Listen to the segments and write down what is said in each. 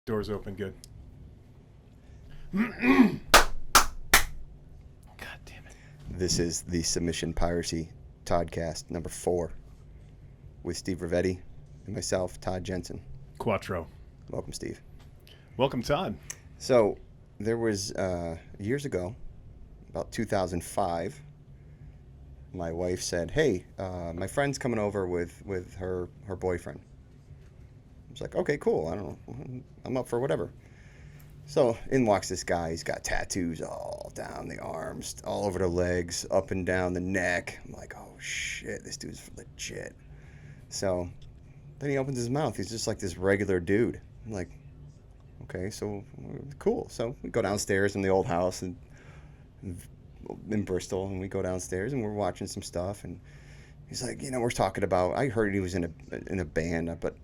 Doors open good. God damn it. This is the Submission Piracy Toddcast number 4 with Steve Rivetti and myself, Todd Jensen. Quattro. Welcome, Steve. Welcome, Todd. So there was years ago, about 2005, my wife said, hey, my friend's coming over with her boyfriend. I was like, okay, cool. I don't know. I'm up for whatever. So in walks this guy. He's got tattoos all down the arms, all over the legs, up and down the neck. I'm like, oh, shit, this dude's legit. So then he opens his mouth. He's just like this regular dude. I'm like, okay, so cool. So we go downstairs in the old house in Bristol, and we go downstairs, and we're watching some stuff. And he's like, we're talking about, I heard he was in a band, but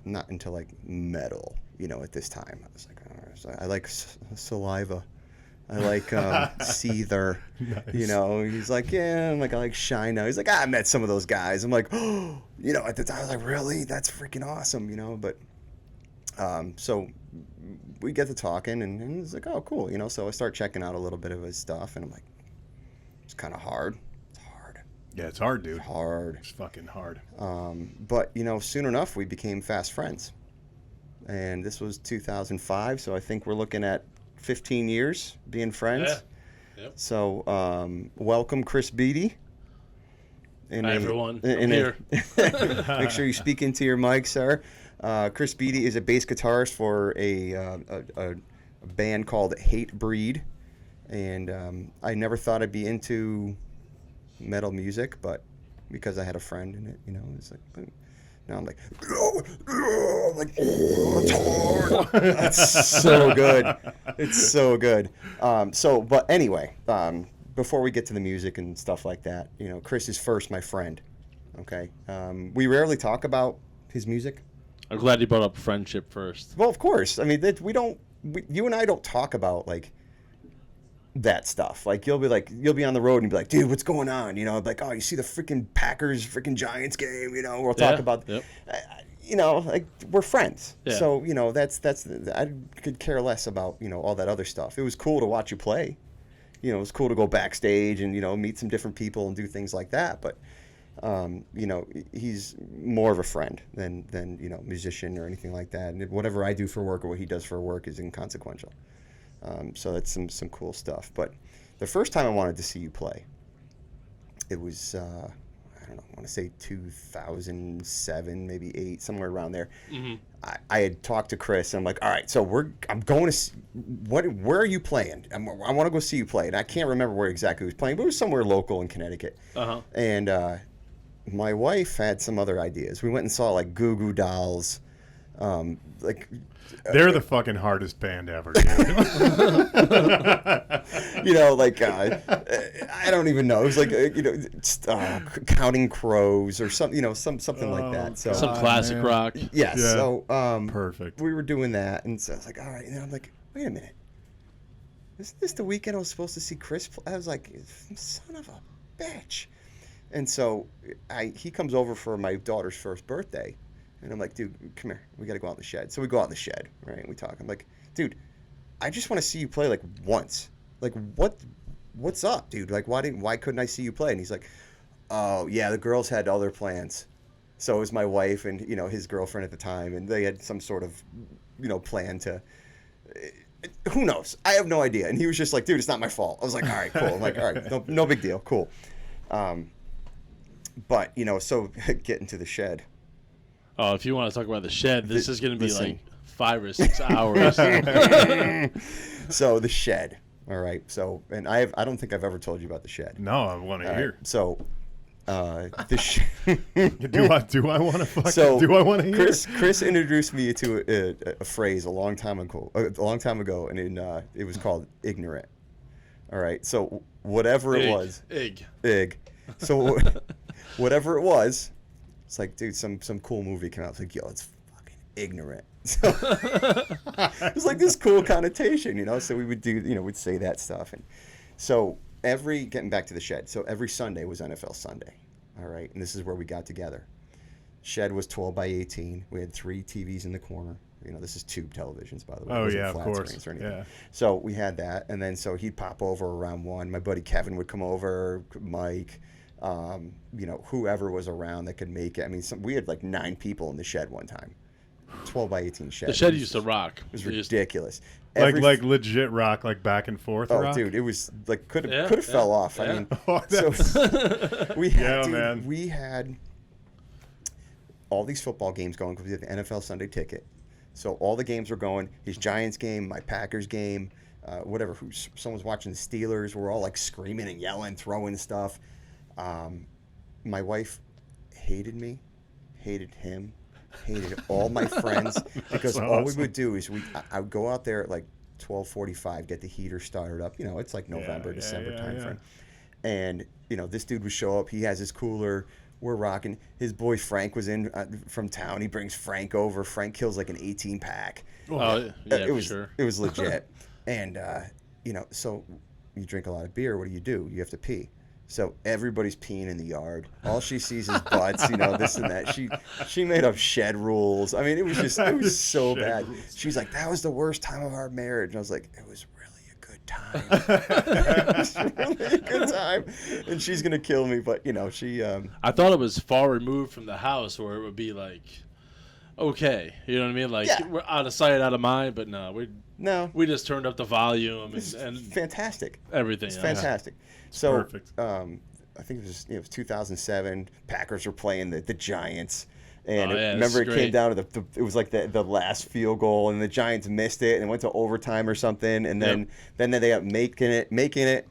I'm not into like metal, at this time. I was like, all right. So I like Saliva. I like Seether. Nice. He's like, yeah. I'm like, I like Shine Now. He's like, I met some of those guys. I'm like, oh, at the time I was like, really? That's freaking awesome, But so we get to talking, and he's like, oh, cool, So I start checking out a little bit of his stuff, and I'm like, it's kind of hard. It's hard. Yeah, it's hard, dude. It's hard. It's fucking hard. But, soon enough, we became fast friends. And this was 2005, so I think we're looking at 15 years being friends. Yeah. Yep. So, welcome, Chris Beattie. Hi, everyone. I'm here. Make sure you speak into your mic, sir. Chris Beattie is a bass guitarist for a band called Hatebreed. And I never thought I'd be into metal music, but because I had a friend in it, it's like... Now I'm like, it's hard. That's so good. It's so good. But anyway, before we get to the music and stuff like that, Chris is first my friend. Okay. We rarely talk about his music. I'm glad you brought up friendship first. Well, of course. I mean, you and I don't talk about like that stuff. Like you'll be on the road and be like, dude, what's going on? Like, oh, you see the freaking Packers, freaking Giants game, we'll talk about, yep. Like we're friends. Yeah. So, that's, I could care less about, all that other stuff. It was cool to watch you play. It was cool to go backstage and, meet some different people and do things like that. But, he's more of a friend than, musician or anything like that. And whatever I do for work or what he does for work is inconsequential. So that's some cool stuff. But the first time I wanted to see you play, it was, I don't know, I want to say 2007, maybe 8, somewhere around there. Mm-hmm. I had talked to Chris, and I'm like, all right, so I'm going to, where are you playing? I want to go see you play. And I can't remember where exactly he was playing, but it was somewhere local in Connecticut. Uh-huh. And my wife had some other ideas. We went and saw, like, Goo Goo Dolls, they're the fucking hardest band ever, dude. I don't even know. It was like, Counting Crows or something, something like that. So some classic rock. Yes. Yeah. So perfect. We were doing that, and so I was like, all right. And then I'm like, wait a minute. Is this the weekend I was supposed to see Chris play? I was like, son of a bitch. And so he comes over for my daughter's first birthday. And I'm like, dude, come here. We got to go out in the shed. So we go out in the shed, right? And we talk. I'm like, dude, I just want to see you play like once. Like, what's up, dude? Like, why couldn't I see you play? And he's like, oh, yeah, the girls had other plans. So it was my wife and, his girlfriend at the time. And they had some sort of, plan to, who knows? I have no idea. And he was just like, dude, it's not my fault. I was like, all right, cool. I'm like, all right, no big deal. Cool. But, so getting to the shed. Oh, if you want to talk about the shed, this is going to be like 5 or 6 hours. So the shed, all right. So, and I don't think I've ever told you about the shed. No, I want to hear. Right. So, the shed. Do I want to fucking? So do I want to hear? Chris introduced me to a phrase a long time ago, and it was called ignorant. All right. So whatever it was, ig. So whatever it was. It's like, dude, some cool movie came out. It's like, yo, it's fucking ignorant. So it's like this cool connotation, So we would do, we'd say that stuff. And so getting back to the shed. So every Sunday was NFL Sunday. All right. And this is where we got together. Shed was 12 by 18. We had 3 TVs in the corner. This is tube televisions, by the way. Oh, It wasn't yeah, of flat course. screens or anything. Yeah. So we had that, and then so he'd pop over around 1. My buddy Kevin would come over, Mike, whoever was around that could make it. I mean, we had like 9 people in the shed one time. 12 by 18 shed. The shed used to rock. It was ridiculous. Like legit rock, like back and forth. Oh, rock? dude, it was like could have fell off. Yeah. I mean, Oh, so we had man. we had all these football games going because we had the NFL Sunday ticket. So all the games were going. His Giants game, my Packers game, whatever. Someone's watching the Steelers. We're all like screaming and yelling, throwing stuff. My wife hated me, hated him, hated all my friends because all we would do is I would go out there at like 12:45, get the heater started up. It's like November, December timeframe, and this dude would show up. He has his cooler. We're rocking. His boy Frank was in from town. He brings Frank over. Frank kills like an 18-pack. Oh, yeah, it was sure. It was legit. And so you drink a lot of beer. What do? You have to pee. So everybody's peeing in the yard. All she sees is butts, this and that. She made up shed rules. I mean, it was so bad. Rules. She's like, that was the worst time of our marriage. And I was like, it was really a good time. It was really a good time. And she's gonna kill me, but she. I thought it was far removed from the house where it would be like, okay, you know what I mean? Like we're out of sight, out of mind. But no, we just turned up the volume and fantastic. Everything. It's fantastic. So, perfect. I think it was 2007. Packers were playing the Giants, and remember it came down to it was like the last field goal, and the Giants missed it, and it went to overtime or something, and then they ended up making it.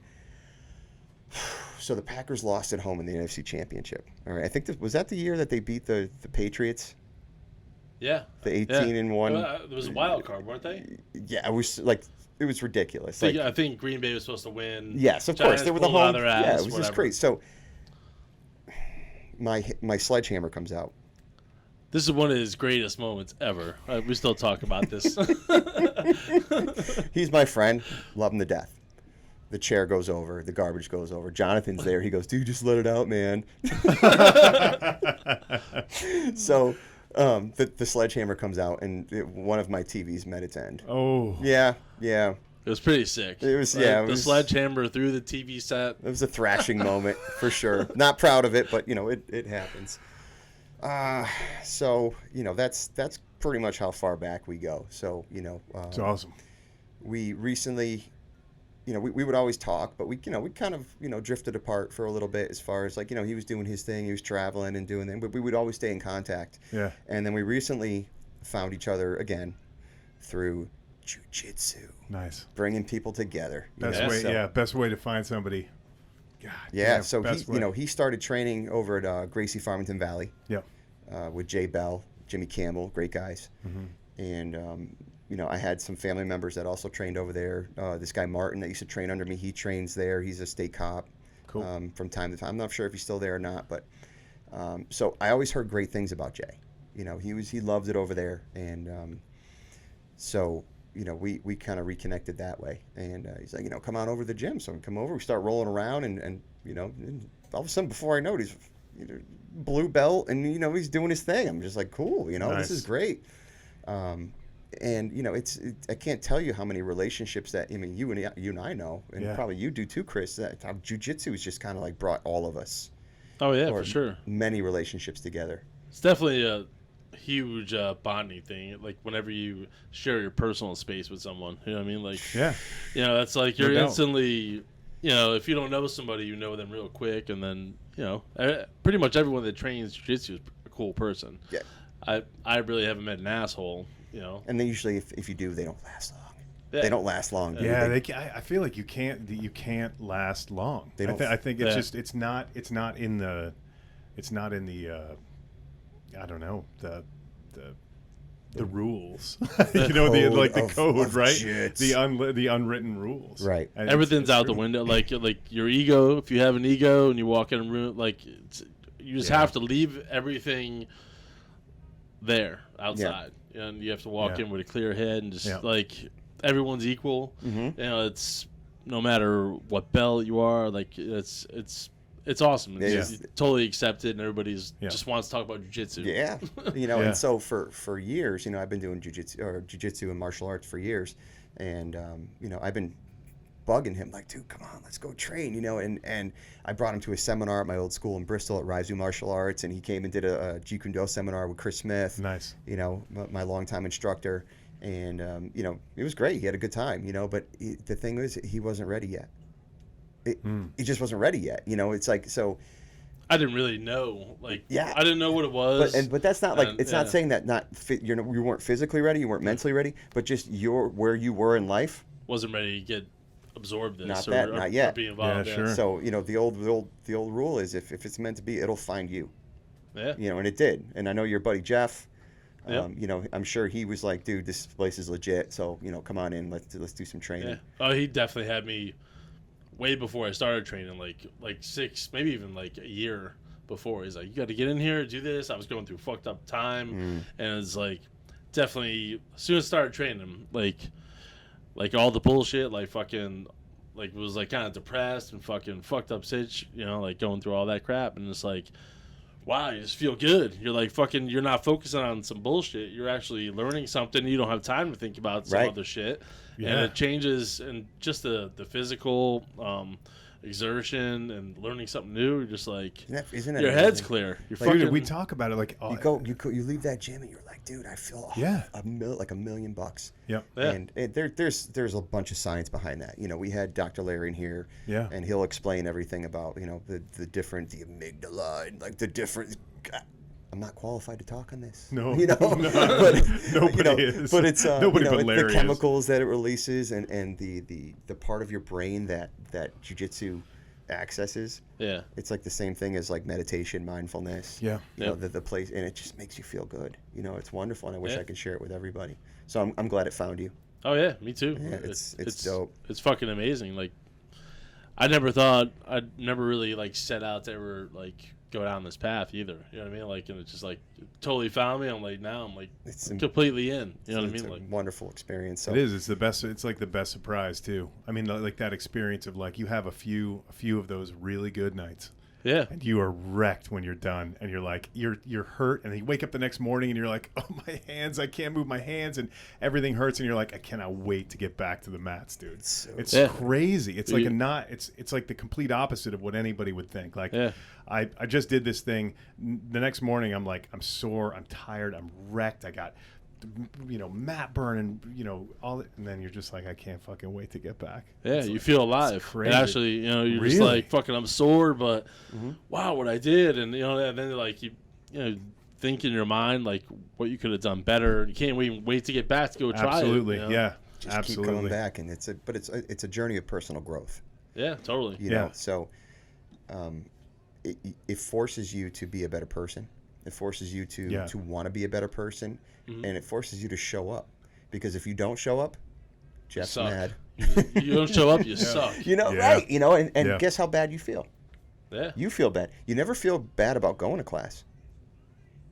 So the Packers lost at home in the NFC Championship. All right, I think was that the year that they beat the Patriots. Yeah. The 18-1. It was a wild card, weren't they? Yeah, it was like. It was ridiculous. I think Green Bay was supposed to win. Yes, of Giants course. They were the pulled out home. of their ass, It was just great. So my sledgehammer comes out. This is one of his greatest moments ever. We still talk about this. He's my friend. Love him to death. The chair goes over. The garbage goes over. Jonathan's there. He goes, dude, just let it out, man. So the sledgehammer comes out, and one of my TVs met its end. Oh. Yeah. It was pretty sick. It was, the sledgehammer through the TV set. It was a thrashing moment for sure. Not proud of it, but it happens. So that's pretty much how far back we go. So It's awesome. We recently, we would always talk, but we kind of drifted apart for a little bit as far as like he was doing his thing, he was traveling and doing that, but we would always stay in contact. Yeah. And then we recently found each other again through Jiu-Jitsu. Nice. Bringing people together. Best way to find somebody. God, yeah. So he started training over at Gracie Farmington Valley. Yep. With Jay Bell, Jimmy Campbell, great guys. Mm-hmm. And I had some family members that also trained over there. This guy Martin that used to train under me, he trains there. He's a state cop. Cool. From time to time. I'm not sure if he's still there or not, but so I always heard great things about Jay. He loved it over there, and so we kind of reconnected that way. And he's like, come on over to the gym. So we come over, we start rolling around, and all of a sudden, before I know it, he's blue belt, and he's doing his thing. I'm just like, cool, Nice. This is great. And I can't tell you how many relationships that you and I know, and probably you do too, Chris. That how jiu-jitsu has just kind of like brought all of us. Oh yeah, for sure. Many relationships together. It's definitely a huge bonding thing. Like whenever you share your personal space with someone, you know what I mean? Like that's like you're instantly, if you don't know somebody, you know them real quick, and then pretty much everyone that trains jiu-jitsu is a cool person. Yeah. I really haven't met an asshole. And then usually, if you do, they don't last long. Yeah. They don't last long. Yeah, I feel like you can't last long. I think it's just it's not in the I don't know the rules. The code, right? Jits. The unwritten rules. Right. And everything's out the window. Like your ego. If you have an ego and you walk in a room, you just have to leave everything there outside, and you have to walk in with a clear head and just everyone's equal. Mm-hmm. It's no matter what belt you are. Like it's it's awesome. It's totally accepted, and everybody's just wants to talk about jiu-jitsu. Yeah, and so for years, I've been doing jiu-jitsu and martial arts for years, and I've been bugging him like, dude, come on, let's go train, and I brought him to a seminar at my old school in Bristol at Raizu Martial Arts, and he came and did a Jeet Kune Do seminar with Chris Smith. Nice. My longtime instructor, and it was great. He had a good time, but the thing is, he wasn't ready yet. He just wasn't ready yet. It's like, so I didn't really know, I didn't know what it was. But that's not like, it's not saying that you weren't physically ready, you weren't mentally ready, but just where you were in life wasn't ready to get absorb this. Not yet. Or be involved. Yeah, sure. So the old rule is if it's meant to be, it'll find you. Yeah. And it did. And I know your buddy Jeff. Yep. I'm sure he was like, dude, this place is legit. So come on in. Let's do some training. Yeah. Oh, he definitely had me way before I started training, like 6, maybe even like a year before. He's like, you got to get in here, do this. I was going through fucked up time, and it's like definitely as soon as I started training, like all the bullshit, like fucking, like was like kind of depressed and fucking fucked up sitch, like going through all that crap, and it's like, wow, you just feel good. You're like fucking, you're not focusing on some bullshit. You're actually learning something. You don't have time to think about some other shit, and it changes, and just the physical exertion and learning something new. You're just like, isn't that your amazing? Head's clear. You're Dude, fucking. we talk about it like you leave that gym and you're like, dude, I feel like $1 million. Yep. Yeah. And there's a bunch of science behind that. We had Dr. Larry in here, and he'll explain everything about the amygdala and like the different. I'm not qualified to talk on this. No, but nobody is. But it's nobody but Larry the chemicals that it releases and the part of your brain that jiu-jitsu accesses. Yeah. It's like the same thing as like meditation, mindfulness. Yeah. The place, and it just makes you feel good. It's wonderful, and I wish I could share it with everybody. So I'm glad it found you. Oh yeah, me too. Yeah, it's dope. It's fucking amazing. Like, I'd never really like set out to ever like go down this path either. You know what I mean? Like, and it's just like totally found me. I'm like, now I'm like completely in. You know what I mean? It's like, a wonderful experience. So it is. It's the best. It's like the best surprise too. I mean, like that experience of like you have a few of those really good nights. Yeah. And you are wrecked when you're done, and you're like you're hurt, and then you wake up the next morning and you're like, oh, my hands, I can't move my hands, and everything hurts, and you're like, I cannot wait to get back to the mats, dude. It's crazy. It's like it's like the complete opposite of what anybody would think. Like I just did this thing. The next morning I'm like, I'm sore, I'm tired, I'm wrecked, I got mat burn and all, and then you're just like, I can't fucking wait to get back. Yeah, you feel alive. And actually, you're really? Just like, fucking, I'm sore, but wow, what I did, and and then like you think in your mind like what you could have done better. You can't wait to get back to go try it. Absolutely, yeah, just absolutely. keep coming back, and it's a journey of personal growth. Yeah, totally. You know, so it forces you to be a better person. It forces you to want to be a better person, and it forces you to show up. Because if you don't show up, Jeff's mad. You don't show up, you suck. Right? And guess how bad you feel? Yeah. You feel bad. You never feel bad about going to class.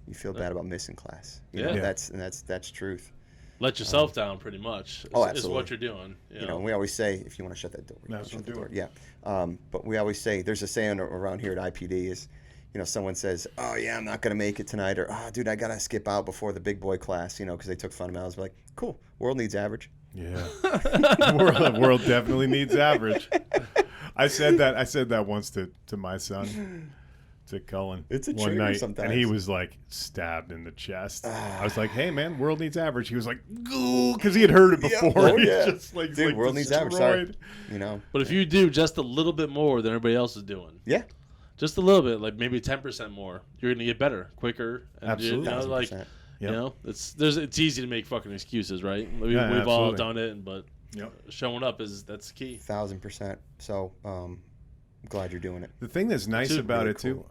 You feel bad about missing class. That's truth. Let yourself down, pretty much. Is what you're doing. And we always say, if you want to shut that door, shut the door. Yeah. But we always say, there's a saying around here at IPD is, someone says, oh, yeah, I'm not going to make it tonight. Or, oh, dude, I got to skip out before the big boy class, because they took fundamentals. We're like, cool, world needs average. Yeah. world definitely needs average. I said that once to my son, to Cullen. It's a one trigger night, sometimes. and he was like stabbed in the chest. I was like, hey, man, world needs average. He was like, goo, because he had heard it before. Just like, dude, world needs average. Sorry. But if you do just a little bit more than everybody else is doing. Yeah. Just a little bit, like maybe 10% more, you're gonna get better, quicker. And absolutely, it's easy to make fucking excuses, right? We've all done it, but showing up that's key. 1,000%. So, I'm glad you're doing it. The thing that's nice about really it too,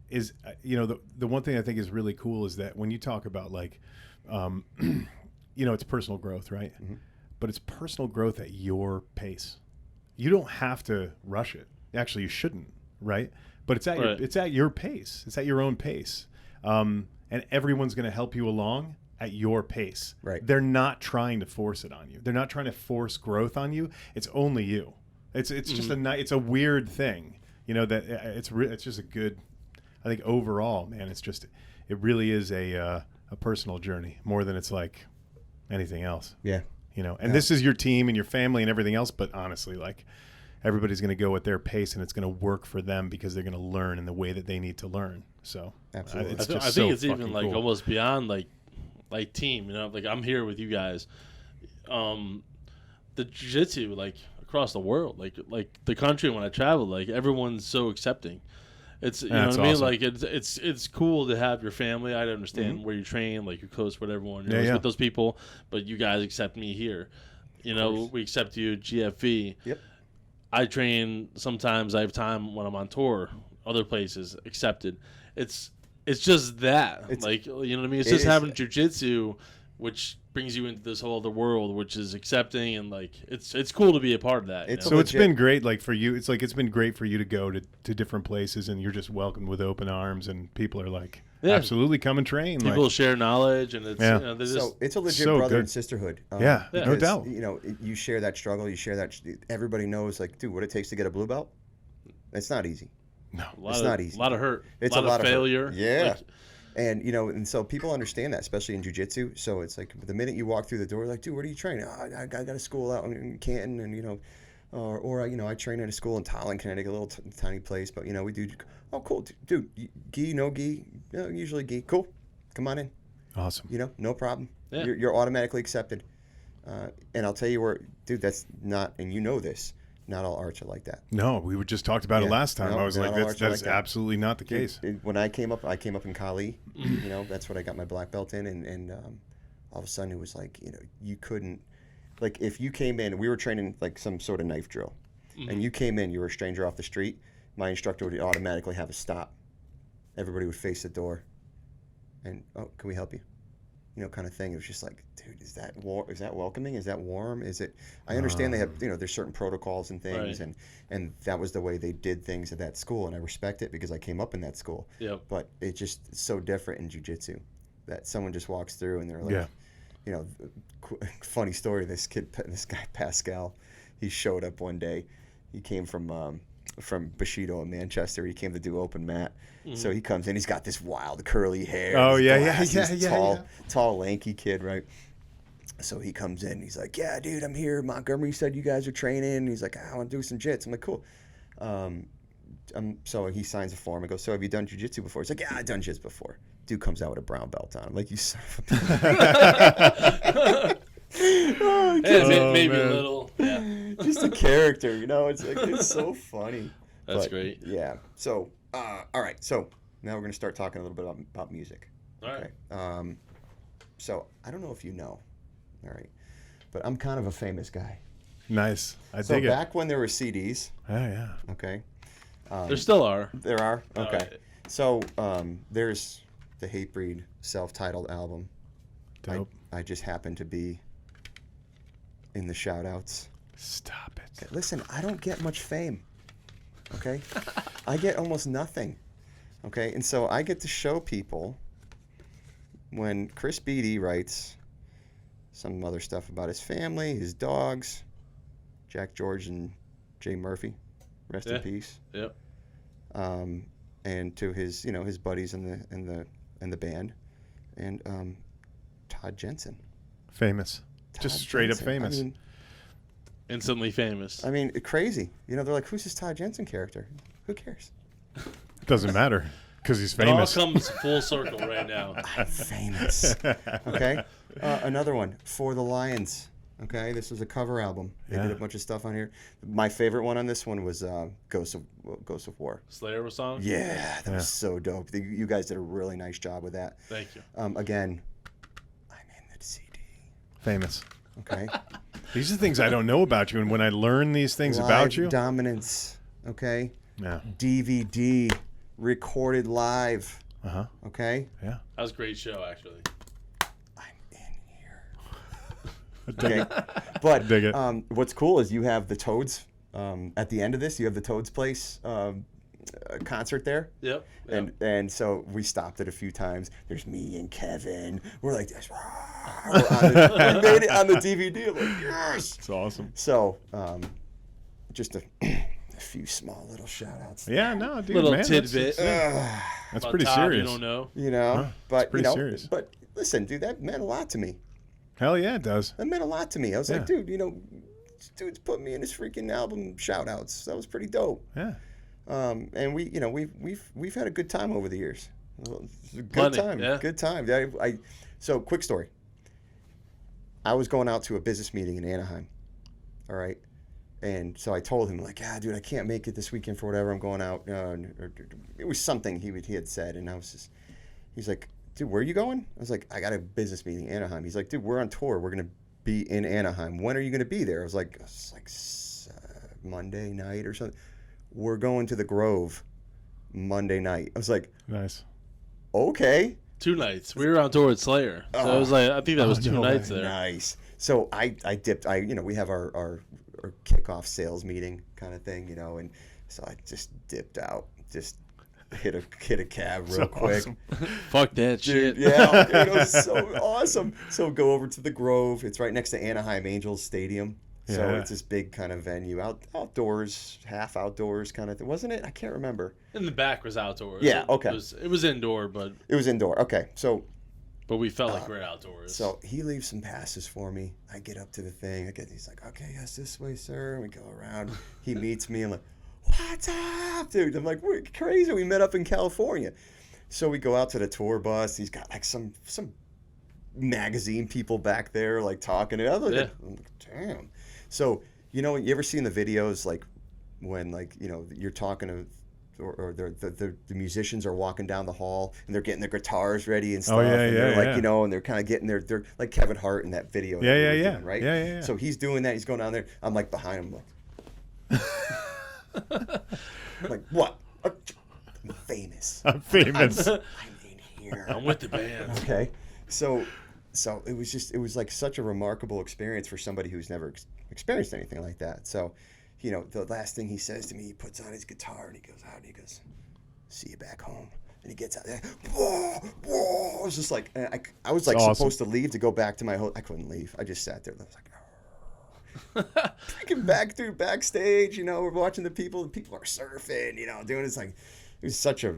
is the one thing I think is really cool is that when you talk about like, it's personal growth, right? Mm-hmm. But it's personal growth at your pace. You don't have to rush it. Actually, you shouldn't, right? But it's at your pace. It's at your own pace, and everyone's going to help you along at your pace. Right. They're not trying to force it on you. They're not trying to force growth on you. It's only you. It's just it's a weird thing. you know, that it's just a good, I think overall, man, it really is a personal journey more than it's like anything else. Yeah. You know, and this is your team and your family and everything else, but honestly, like, everybody's going to go at their pace, and it's going to work for them because they're going to learn in the way that they need to learn. So absolutely, I think it's even like almost beyond like team. You know, like I'm here with you guys. The jiu-jitsu, like across the world, like the country when I travel, like everyone's so accepting. It's you know what I mean. Awesome. Like it's cool to have your family. I understand where you train, like you're close with everyone. You're with those people, but you guys accept me here. You know, we accept you at GFV. Yep. I train sometimes. I have time when I'm on tour. Other places accepted. It's just that. Like, you know what I mean? It's just having jiu-jitsu, which brings you into this whole other world, which is accepting, and like it's cool to be a part of that. So it's been great, like for you. It's like it's been great for you to go to different places, and you're just welcomed with open arms, and people are like, absolutely, come and train. People share knowledge, and it's you know, so it's a legit brother and sisterhood. No doubt. You know, you share that struggle. You share that. Everybody knows, like, dude, what it takes to get a blue belt. It's not easy. No, it's not easy. A lot of hurt. It's a lot of failure. Hurt. Yeah. Like, and you know, and so people understand that, especially in jiu-jitsu. So it's like the minute you walk through the door, like, dude, where do you train? Oh, I got a school out in Canton, and you know, or you know, I train at a school in Tolland, Connecticut, a little tiny place, but you know, we do. Oh, cool, dude. Gi, no gi, usually gi. Cool, come on in. Awesome. You know, no problem. Yeah. You're automatically accepted. And I'll tell you where, dude, that's not, and you know this. Not all arts are like that. No, we just talked about it last time. I was like, that's absolutely not the case. When I came up in Kali. You know, that's what I got my black belt in, and all of a sudden it was like, you know, you couldn't, like, if you came in, we were training like some sort of knife drill, and you came in, you were a stranger off the street, my instructor would automatically have a stop. Everybody would face the door, and can we help you? You know, kind of thing. It was just like, dude, is that welcoming? Is that warm? Is it? I understand they have, you know, there's certain protocols and things, right. and that was the way they did things at that school, and I respect it because I came up in that school. Yep. But it's just so different in jiu-jitsu that someone just walks through and they're like, you know, funny story. This guy Pascal, he showed up one day. He came from Bushido in Manchester. He came to do open mat. So he comes in. He's got this wild curly hair. Oh yeah. Tall, lanky kid, right? So he comes in. He's like, "Yeah, dude, I'm here. Montgomery said you guys are training." He's like, "I want to do some jits." I'm like, "Cool." So he signs a form. I go, "So have you done jiu-jitsu before?" He's like, "Yeah, I've done jits before." Dude comes out with a brown belt on. I'm like, "You son of a bitch." Maybe a little. Yeah. Just a character, you know. It's like, it's so funny. That's great. Yeah. So, all right. So now we're gonna start talking a little bit about music. All right. So I don't know if you know, all right, but I'm kind of a famous guy. Nice. I dig it. So back when there were CDs. Oh yeah. Okay. There still are. There are. Okay. So there's the Hatebreed self-titled album. Dope. I just happen to be in the shout-outs. Stop it. Okay, listen, I don't get much fame. Okay? I get almost nothing. Okay? And so I get to show people when Chris Beattie writes some other stuff about his family, his dogs, Jack George and Jay Murphy, rest in peace. Yep. And to his, you know, his buddies in the band, and Todd Jensen. Famous. Just straight up famous. I mean, instantly famous. I mean, crazy. You know, they're like, "Who's this Todd Jensen character?" Who cares? Doesn't matter because he's famous. It all comes full circle right now. I'm famous. Okay. Another one, For the Lions. Okay, this was a cover album. They did a bunch of stuff on here. My favorite one on this one was Ghosts of War. Slayer song? Yeah, that was so dope. You guys did a really nice job with that. Thank you. Again, I'm in the CD. Famous. Okay. These are things I don't know about you, and when I learn these things about you. Dominance. Okay. Yeah. DVD, recorded live. Okay. Yeah. That was a great show, actually. Okay, but what's cool is you have the Toads at the end of this. You have the Toads Place concert there. Yep. And so we stopped it a few times. There's me and Kevin. We're like this. We made it on the DVD. I'm like, yes. It's awesome. So just a few small little shout outs. Yeah, no, dude, little man, tidbit. That's pretty Todd, serious. You don't know. Huh? But serious. But listen, dude, that meant a lot to me. Hell yeah, it does. That meant a lot to me. I was like, dude, this dude's put me in his freaking album shout outs. That was pretty dope. Yeah. And we've had a good time over the years. Good time. So quick story. I was going out to a business meeting in Anaheim. All right. And so I told him, like, dude, I can't make it this weekend for whatever. I'm going out. It was something he had said. And he's like, dude, where are you going? I was like, I got a business meeting in Anaheim. He's like, dude, we're on tour. We're going to be in Anaheim. When are you going to be there? I was like, Monday night or something. We're going to the Grove Monday night. I was like, nice. Okay. 2 nights. We were on tour with Slayer. So it was like, I think that was 2 nights there. Nice. So I dipped. We have our kickoff sales meeting kind of thing, and so I just dipped out, just hit a cab real quick. Awesome. Fuck that shit. Yeah, it was so awesome. So go over to the Grove. It's right next to Anaheim Angels Stadium. Yeah. So it's this big kind of venue, outdoors, half outdoors kind of thing, wasn't it? I can't remember. In the back was outdoors. Yeah, okay. It was indoor, but it was indoor. Okay, so. But we felt like we're outdoors. So he leaves some passes for me. I get up to the thing. He's like, okay, yes, this way, sir. And we go around. He meets me. I'm like, what's up, dude? I'm like, we're crazy. We met up in California. So we go out to the tour bus. He's got like some magazine people back there like talking. And I'm like, damn. So, you ever seen the videos like when like, you're talking to or the musicians are walking down the hall and they're getting their guitars ready and stuff. And they're like, and they're kind of getting they're like Kevin Hart in that video. Doing, right? Yeah. So he's doing that. He's going down there. I'm like behind him, like, I'm like, what? I'm famous. I'm famous. I'm in here. I'm with the band. Okay. So it was like such a remarkable experience for somebody who's never experienced anything like that. So, the last thing he says to me, he puts on his guitar and he goes out and he goes, see you back home. And he gets out there. Whoa. I was just like, I was like supposed to leave to go back to my hotel. I couldn't leave. I just sat there. I was like, freaking backstage, we're watching the people are surfing, doing this. Like, it was such a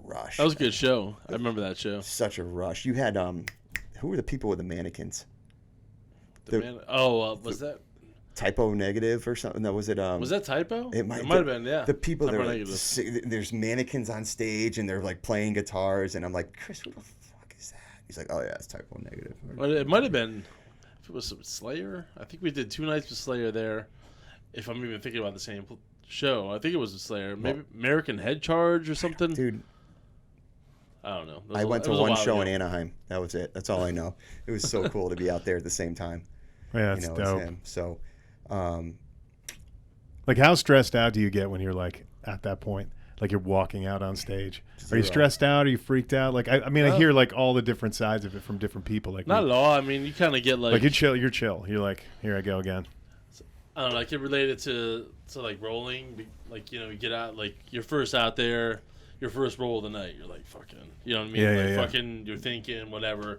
rush. That was a good show. I remember that show. Such a rush. You had, who were the people with the mannequins? Was that Typo Negative or something? No, was it? Was that Typo? It might have been. Yeah. The people that there's mannequins on stage and they're like playing guitars, and I'm like, Chris, who the fuck is that? He's like, oh yeah, it's Typo Negative. Well, it might have been. If it was some Slayer, I think we did 2 nights with Slayer there. If I'm even thinking about the same show, I think it was a Slayer. Maybe American Head Charge or something. Dude, I don't know. I went to one show in Anaheim. That was it. That's all I know. It was so cool to be out there at the same time. Yeah, that's dope. Him. So, like, how stressed out do you get when you're like at that point? Like you're walking out on stage. Are you stressed out? Are you freaked out? Like, I hear like all the different sides of it from different people. Like, not at all. I mean, you kind of get like you're chill. You're like, here I go again. I don't know. I can relate it to like rolling. Like, you get out, like you're first out there, your first roll of the night. You're like fucking, you know what I mean? Fucking, you're thinking whatever.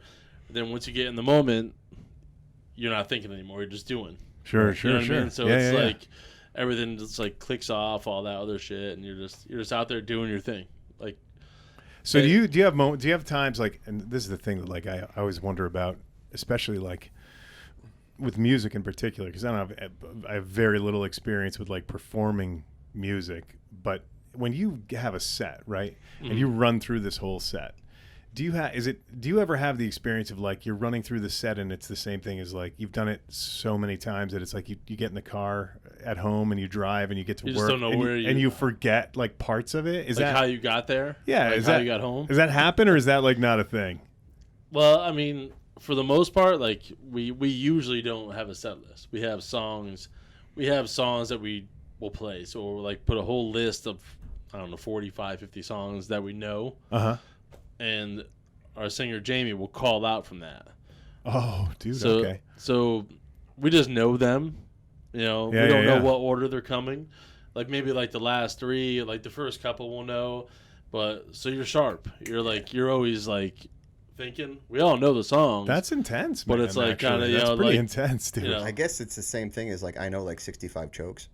Then once you get in the moment, you're not thinking anymore. You're just doing. Sure. What I mean? So it's like everything just like clicks off, all that other shit, and you're just out there doing your thing. Like, so do you have times like, and this is the thing that like I always wonder about, especially like with music in particular, because I have very little experience with like performing music, but when you have a set, right, and you run through this whole set, do you ever have the experience of like you're running through the set and it's the same thing as like you've done it so many times that it's like you get in the car at home and you drive and you get to work and you forget like parts of it? Is like that how you got there? Yeah, like is how that, you got home? Does that happen or is that like not a thing? Well, I mean, for the most part, like we usually don't have a set list. We have songs that we will play. So we'll like put a whole list of 45, 50 songs that we know. And our singer Jamie will call out from that. Oh, dude, okay. So we just know them. We don't know what order they're coming. Like maybe like the last 3, like the first couple we'll know. But so you're sharp. You're always like thinking. We all know the songs. That's intense, man. But it's like kind of that's pretty like, intense, dude. I guess it's the same thing as like I know like 65 chokes.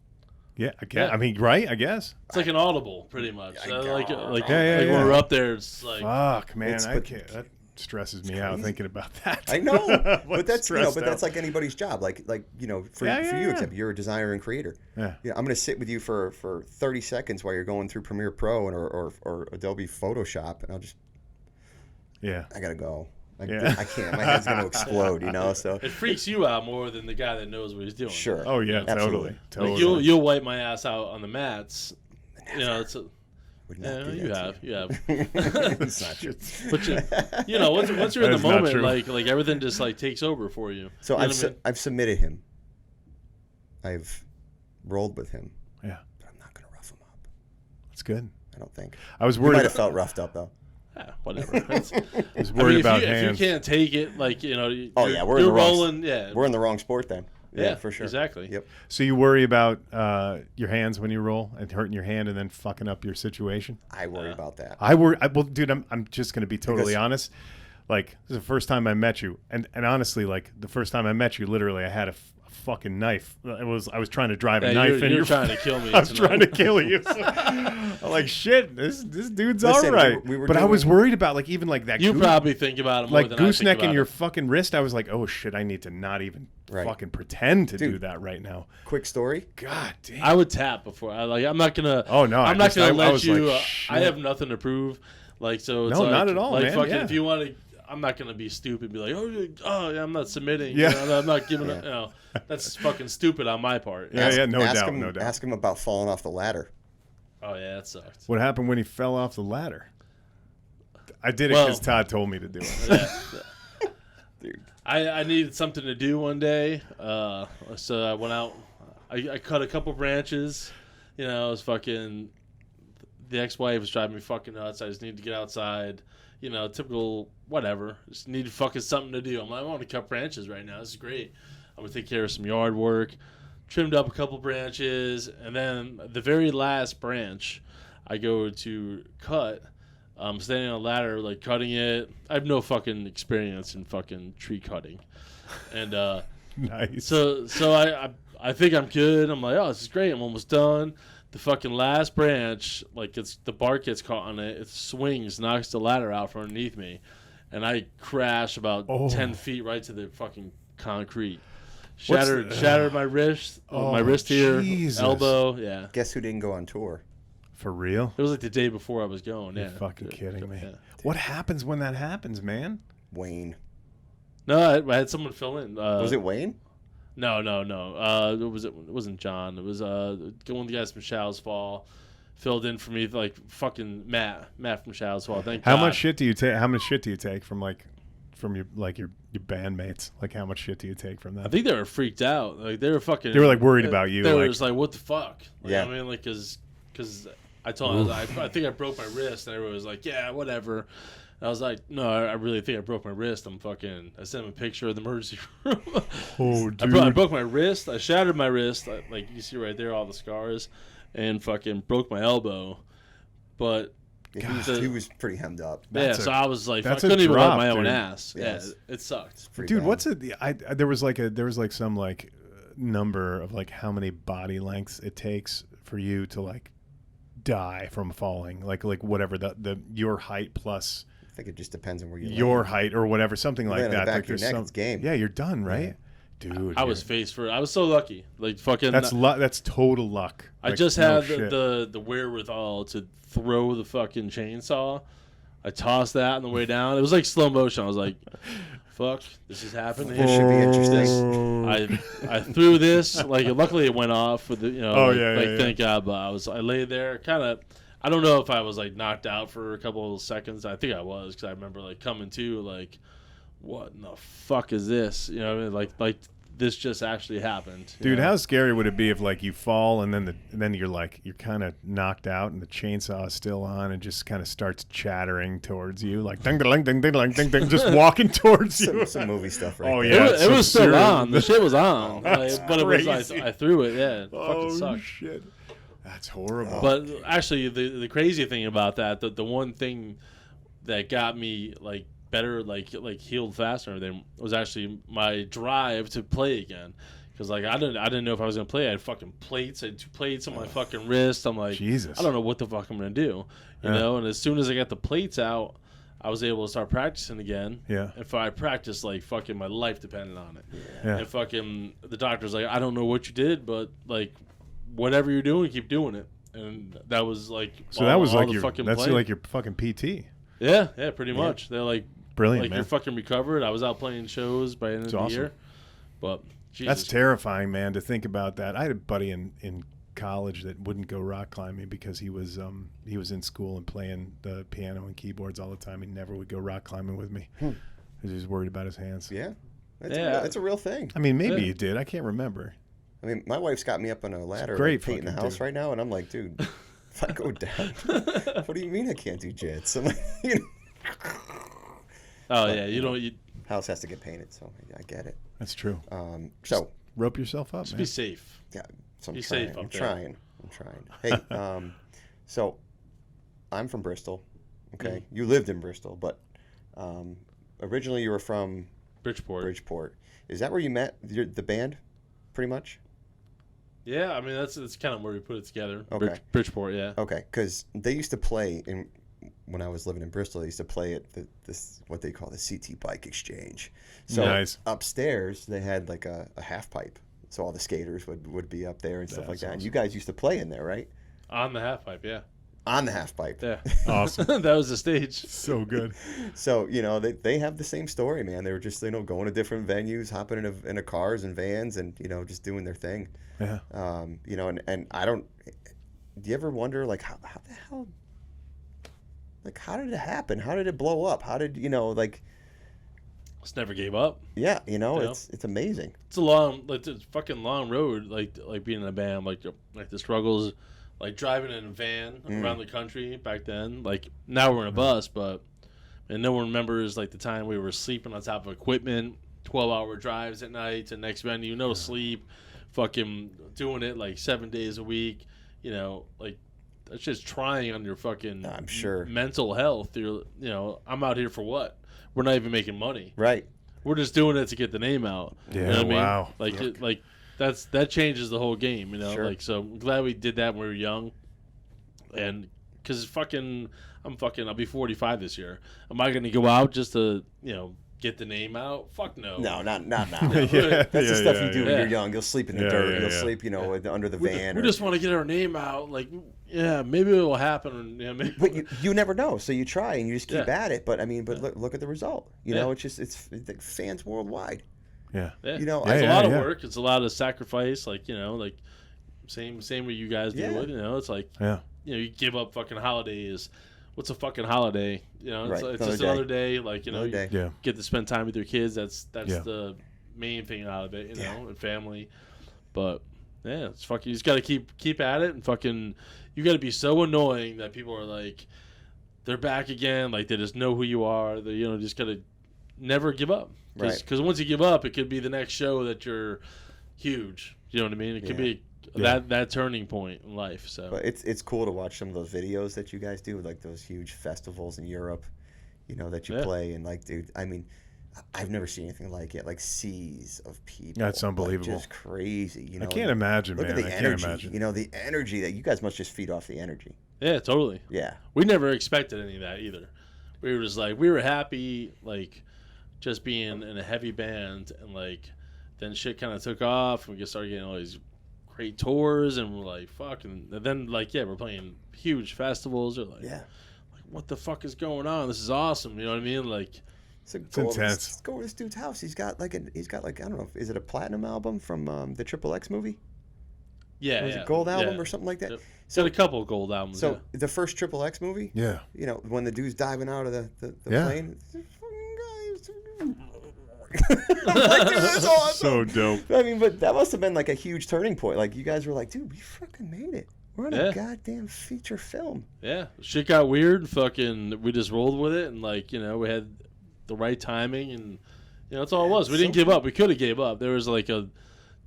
Yeah, I mean, right? I guess it's like an audible, pretty much. Like when yeah. we're up there, it's like fuck, man. I can't. That stresses me out thinking about that. I know, but that's that's like anybody's job. Like for you, except you're a designer and creator. Yeah. I'm gonna sit with you for 30 seconds while you're going through Premiere Pro or Adobe Photoshop, and I'll just. Yeah. I gotta go. I can't. My head's gonna explode. So it freaks you out more than the guy that knows what he's doing. Sure. Oh yeah, totally. Like you'll wipe my ass out on the mats. Never. It's. You have. It's not true. But once you're in the moment, like everything just like takes over for you. So I've submitted him. I've rolled with him. Yeah. But I'm not gonna rough him up. That's good. I don't think. I was worried. You might have felt roughed up though. Yeah, whatever. I was worried about hands. If you can't take it, like we're in the rolling. We're in the wrong sport then. Yeah, for sure. Exactly. Yep. So you worry about your hands when you roll and hurting your hand and then fucking up your situation? I worry about that. Well, dude, I'm just going to be totally honest. Like, this is the first time I met you. And honestly, like, the first time I met you, literally, I had a fucking knife. I was trying to drive a knife. You're trying to kill me. I was trying to kill you. I'm like, shit, this dude's all right. But I was worried about, like, even like that. You probably think about it more than I think gooseneck about in your fucking wrist. I was like, oh shit, I need to not even fucking pretend to do that right now. Quick story. God damn. I would tap before. I'm not gonna. Oh no, I'm not gonna let you. Like, I have nothing to prove. Like so. It's no, like, not at all, like, man. Fucking, yeah. if you want to. I'm not gonna be stupid and be like, oh yeah, I'm not submitting. Yeah. I'm not giving it. That's fucking stupid on my part. No doubt. Ask him about falling off the ladder. Oh yeah, that sucked. What happened when he fell off the ladder? I did it because Todd told me to do it. Yeah. Dude. I needed something to do one day, so I went out. I cut a couple branches. It was fucking. The ex-wife was driving me fucking nuts. I just needed to get outside. Typical whatever. Just needed fucking something to do. I'm like, I want to cut branches right now. This is great. I'm gonna take care of some yard work. Trimmed up a couple branches, and then the very last branch, I go to cut. I'm standing on a ladder, like cutting it. I have no fucking experience in fucking tree cutting, and nice. So I think I'm good. I'm like, oh, this is great. I'm almost done. The fucking last branch, like the bark gets caught on it. It swings, knocks the ladder out from underneath me, and I crash about 10 feet right to the fucking concrete. Shattered my wrist, my wrist here, elbow. Yeah. Guess who didn't go on tour? For real? It was like the day before I was going. You're fucking kidding me. Yeah. What happens when that happens, man? Wayne. No, I had someone fill in. Was it Wayne? No. It wasn't John. It was one of the guys from Show's Fall. Filled in for me, like fucking Matt from Show's Fall. Thank God. How much shit do you take from your bandmates? Like, how much shit do you take from them? I think they were freaked out. Like, they were fucking. They were like worried about you. They were just like, "What the fuck?" Like, yeah. I mean, like, because I told them I think I broke my wrist, and everyone was like, "Yeah, whatever." And I was like, "No, I really think I broke my wrist." I sent him a picture of the emergency room. Oh, dude. I broke my wrist. I shattered my wrist. Like you see right there, all the scars, and fucking broke my elbow. But. He was pretty hemmed up. So I was like, I couldn't even wipe my own ass. Yes. Yeah, it sucked. Dude, bad. There was some like number of like how many body lengths it takes for you to like die from falling, like whatever the your height plus. I think it just depends on where your height or whatever, something like that. Back of your neck, it's game. Yeah, you're done, right? Yeah. Dude, I was face first. I was so lucky. Like fucking. That's total luck. I just had the wherewithal to throw the fucking chainsaw. I tossed that on the way down. It was like slow motion. I was like, "Fuck, this is happening." This should be interesting. I threw this. Like, luckily it went off with the thank God. But I lay there, kind of. I don't know if I was like knocked out for a couple of seconds. I think I was because I remember like coming to like. What in the fuck is this? You know, what I mean? Like this just actually happened. Dude, how scary would it be if like you fall and then you're kind of knocked out and the chainsaw is still on and just kind of starts chattering towards you, like ding ding ding ding ding ding, just walking towards you. Some movie stuff, right? Oh there. yeah, it was still on. The shit was on, but it was crazy. I threw it. Yeah, it fucking sucked. Shit, that's horrible. But actually, the crazy thing about that, the one thing that got me like. Better like healed faster than was actually my drive to play again, Because like I didn't know if I was gonna play. I had fucking plates. I had 2 plates on my fucking wrist. I'm like, Jesus. I don't know what the fuck I'm gonna do, you know. And as soon as I got the plates out, I was able to start practicing again. Yeah. If I practiced, like fucking my life depended on it. Yeah. And fucking the doctor's like, I don't know what you did, but like whatever you're doing, keep doing it. And that was like like your like your fucking PT. Yeah, pretty much. They're like brilliant, like man. You're fucking recovered. I was out playing shows by the end of the year. But Jesus. That's terrifying, man, to think about that. I had a buddy in college that wouldn't go rock climbing because he was in school and playing the piano and keyboards all the time. He never would go rock climbing with me because he was worried about his hands. Yeah, that's a real thing. I mean, maybe he did. I can't remember. I mean, my wife's got me up on a ladder, painting the house right now, and I'm like, dude, if I go down, what do you mean I can't do jits? I'm like, house has to get painted, so I get it. That's true. So rope yourself up. Just man. be safe. Yeah, so be safe. I'm trying. Hey, so I'm from Bristol. Okay, you lived in Bristol, but originally you were from Bridgeport. Is that where you met the band, pretty much? Yeah, I mean that's kind of where we put it together. Okay, Bridgeport, yeah. Okay, because they used to play when I was living in Bristol. They used to play at this what they call the CT Bike Exchange. So nice. Upstairs they had like a half pipe, so all the skaters would be up there and stuff like that. Awesome. And you guys used to play in there, right? On the half pipe, yeah. On the half pipe. Yeah. Awesome. That was the stage. So good. So, they have the same story, man. They were just, going to different venues, hopping into cars and vans and, just doing their thing. Yeah. And I don't, do you ever wonder, like, how the hell, like, how did it happen? How did it blow up? How did, Just never gave up. Yeah, it's amazing. It's a fucking long road, like being in a band, like the struggles, like driving in a van around the country back then. Like now we're in a bus, and no one remembers like the time we were sleeping on top of equipment, 12-hour drives at night to next venue, no sleep, fucking doing it like 7 days a week. Like that's just trying on your fucking I'm sure mental health. I'm out here for what? We're not even making money. Right. We're just doing it to get the name out. Yeah, you know what wow. I mean? That changes the whole game, Sure. Like, so I'm glad we did that when we were young. And because I'll be 45 this year. Am I going to go out just to, get the name out? Fuck no. No, not now. That's That's the stuff you do when you're young. You'll sleep in the dirt. You'll sleep, under the van. We just want to get our name out. Like, yeah, maybe it will happen. Maybe. But you never know. So you try and you just keep at it. But I mean, look at the result. It's like fans worldwide. Yeah. It's a lot of work. It's a lot of sacrifice. Like, like same what you guys do it. It's like, you give up fucking holidays. What's a fucking holiday? It's just another day. Like, you get to spend time with your kids. That's the main thing out of it, and family. But yeah, it's fucking. You just got to keep at it, and fucking. You got to be so annoying that people are like, they're back again. Like they just know who you are. They just got to never give up. Because once you give up, it could be the next show that you're huge. You know what I mean? It could be that turning point in life. So, but it's cool to watch some of those videos that you guys do, like those huge festivals in Europe, that you play, and like, dude, I mean, I've never seen anything like it. Like seas of people. That's unbelievable. Like, just crazy. I can't imagine, look man. At the I energy. can't imagine. The energy that you guys must just feed off the energy. Yeah, totally. Yeah. We never expected any of that either. We were just like, we were happy, like, just being in a heavy band, and like, then shit kind of took off, and we just started getting all these great tours, and we're like, fuck, and then like, we're playing huge festivals. Or like, what the fuck is going on? This is awesome. You know what I mean? Like, it's intense. Let's go to this dude's house. He's got like I don't know, is it a platinum album from the Triple X movie? Yeah, was it gold album or something like that? Yep. So got a couple of gold albums. So the first Triple X movie. Yeah. When the dude's diving out of the plane. Like, dude, that's awesome. So dope. I mean, but that must have been like a huge turning point. Like you guys were like, dude, we fucking made it. We're in a goddamn feature film. Yeah, shit got weird. Fucking, we just rolled with it, and like, we had the right timing, and that's all it was. We didn't give up. We could have gave up. There was like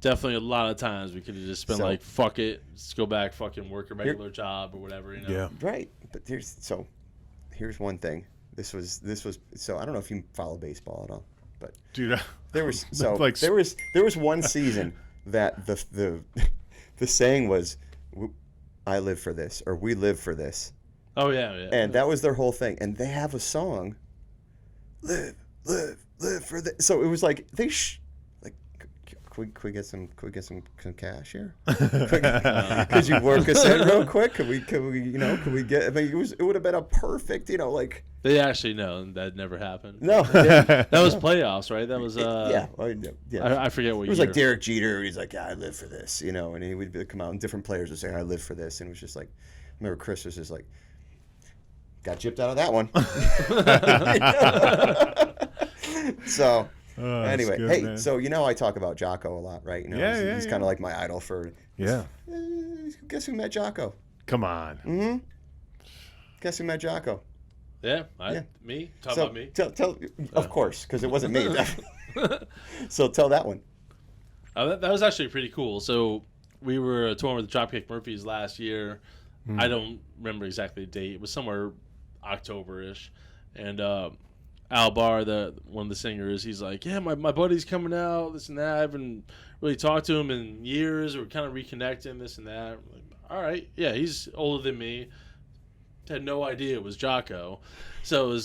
definitely a lot of times we could have just been like, fuck it, let's go back, fucking work a regular job or whatever. Yeah. Right. But here's one thing. This was so I don't know if you follow baseball at all. But dude, there was like, there was one season that the saying was, "I live for this," or "We live for this." Oh yeah. And that was their whole thing. And they have a song, "Live for this." So it was like Could we get some cash here? Could you work us in real quick? Could we get? I mean, it would have been a perfect, They actually know that never happened. No, that was playoffs, right? That was yeah. I forget what it was year. like Derek Jeter. He's like, "Yeah, I live for this," and he would come out and different players would say, "I live for this," and it was just like, I remember Chris was just like, got gypped out of that one. So. Anyway, good, hey, man. so I talk about Jocko a lot, right? He's kind of like my idol for. Yeah. Guess who met Jocko? Come on. Mm-hmm. Guess who met Jocko? Yeah, me. Talk about me. Tell. Of course, because it wasn't me. So tell that one. That was actually pretty cool. So we were touring with the Dropkick Murphys last year. I don't remember exactly the date. It was somewhere October-ish, and. Al Barr, one of the singers, he's like, yeah, my buddy's coming out, this and that. I haven't really talked to him in years. We're kind of reconnecting, this and that. I'm like, all right, yeah, he's older than me. Had no idea it was Jocko. So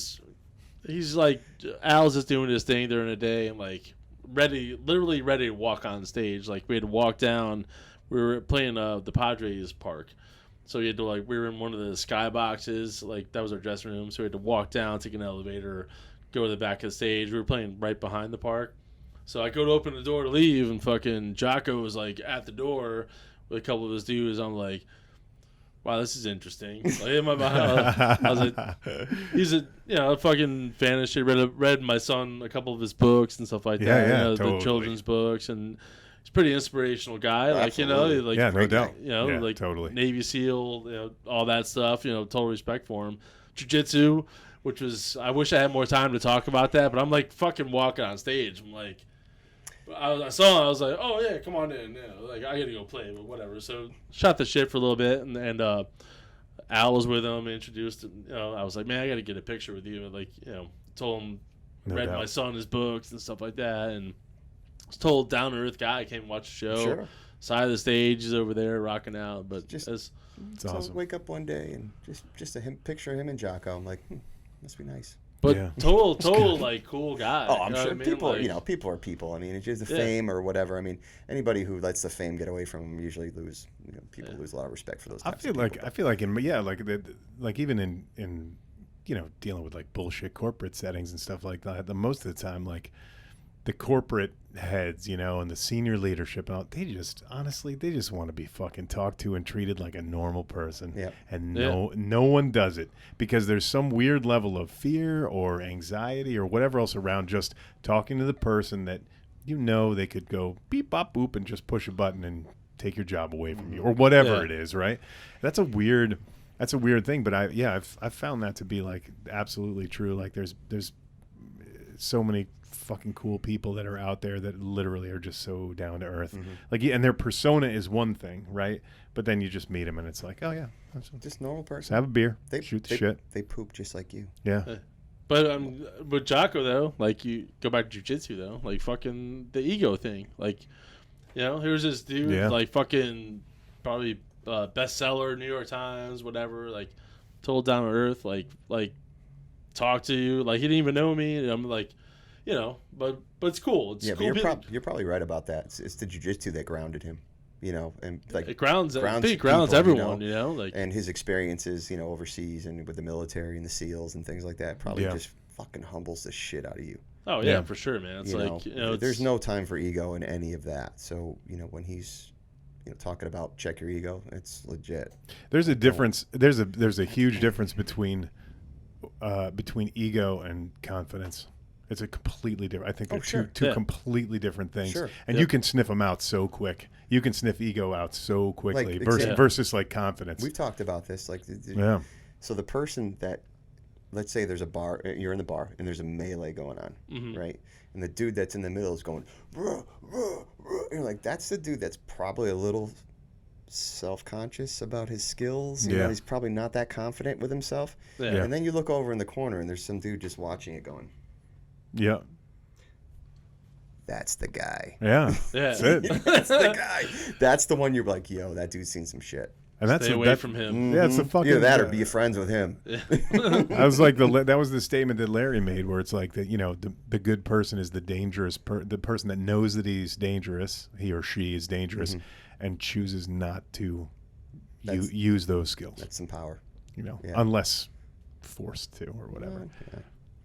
he's like, Al's just doing his thing during the day. I'm like, literally ready to walk on stage. Like, we had to walk down. We were playing the Padres Park. So we had to, we were in one of the sky boxes. That was our dressing room. So we had to walk down, take an elevator, go to the back of the stage. We were playing right behind the park. So I go to open the door to leave, and fucking Jocko was, at the door with a couple of his dudes. I'm like, wow, this is interesting. In my mind, I was like, he's a fucking fan of shit. Read my son a couple of his books and stuff like that. Totally. The children's books, and he's a pretty inspirational guy. Absolutely. Yeah, no doubt. Totally. Navy SEAL, all that stuff. Total respect for him. Jiu-Jitsu, which was, I wish I had more time to talk about that, but I'm fucking walking on stage. I'm like, I saw him, I was like, oh yeah, come on in. I gotta go play, but whatever. So shot the shit for a little bit, and Al was with him, introduced him. I was like, man, I gotta get a picture with you. Told him, read my son his books and stuff like that, and was told down to earth guy came watch the show. Sure. Side of the stage is over there rocking out, but it's awesome. Wake up one day and just picture him and Jocko. I'm like, must be nice. But total cool guy. Oh, I'm sure people people are people. I mean, it's just the fame or whatever. I mean, anybody who lets the fame get away from them usually lose. People lose a lot of respect for those. I feel like even in dealing with bullshit corporate settings and stuff like that. The most of the time, the corporate heads, and the senior leadership, they just want to be fucking talked to and treated like a normal person. Yep. And no one does it because there's some weird level of fear or anxiety or whatever else around just talking to the person that they could go beep bop boop and just push a button and take your job away from you or whatever it is, right? That's a weird thing, but I've found that to be absolutely true. There's so many fucking cool people that are out there that literally are just so down to earth. And their persona is one thing, right? But then you just meet them and it's like, oh yeah, that's just normal person. Just have a beer, shoot the shit. They poop just like you. Yeah. But with Jocko though, you go back to jiu-jitsu though, fucking the ego thing. Here's this dude, fucking probably bestseller, New York Times, whatever, total down to earth, talk to you, he didn't even know me. And I'm like, but it's cool. It's cool. But you're probably right about that. It's the jiu-jitsu that grounded him, and it grounds people, everyone, and his experiences, overseas and with the military and the SEALs and things like that probably just fucking humbles the shit out of you. Oh yeah, for sure, man. It's there's no time for ego in any of that. So when he's talking about check your ego, it's legit. There's a difference. There's a huge difference between ego and confidence. It's a completely different. I think they're two completely different things. Sure. And you can sniff them out so quick. You can sniff ego out so quickly versus confidence. We've talked about this. So the person that, let's say there's a bar, you're in the bar, and there's a melee going on, right? And the dude that's in the middle is going, ruh, ruh, ruh. And you're like, that's the dude that's probably a little self-conscious about his skills. He's probably not that confident with himself. Yeah. And then you look over in the corner, and there's some dude just watching it going, yeah. that's the guy. Yeah. That's it. That's the guy. That's the one you're like, yo, that dude's seen some shit. And that's Stay away from him. Yeah, it's the fucking. Either that or be friends with him. I was like, that was the statement that Larry made, where it's like that, the good person is the dangerous, the person that knows that he's dangerous, he or she is dangerous, and chooses not to use those skills. That's some power. Unless forced to or whatever.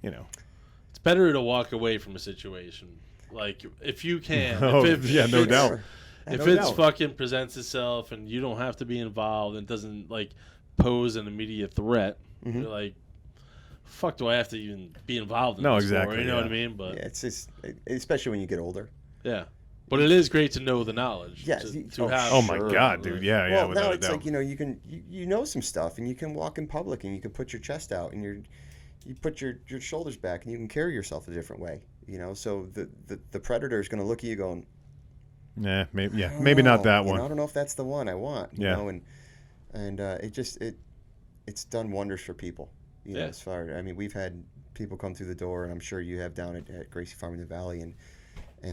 It's better to walk away from a situation. Like, if you can. No doubt. If it's fucking presents itself and you don't have to be involved and doesn't like pose an immediate threat, you're like, fuck, do I have to even be involved in this exactly. For? You know what I mean? But it's just, especially when you get older. Yeah, but it is great to know the knowledge. Yeah. To have. Oh my God, dude. Yeah. Well, without now a it's doubt. like you know some stuff, and you can walk in public, and you can put your chest out, and you put your shoulders back, and you can carry yourself a different way. So the predator is going to look at you going, yeah, maybe not that one. I don't know if that's the one I want. You know, and it's done wonders for people. As far, I mean, we've had people come through the door, and I'm sure you have down at Gracie Farm in the Valley, and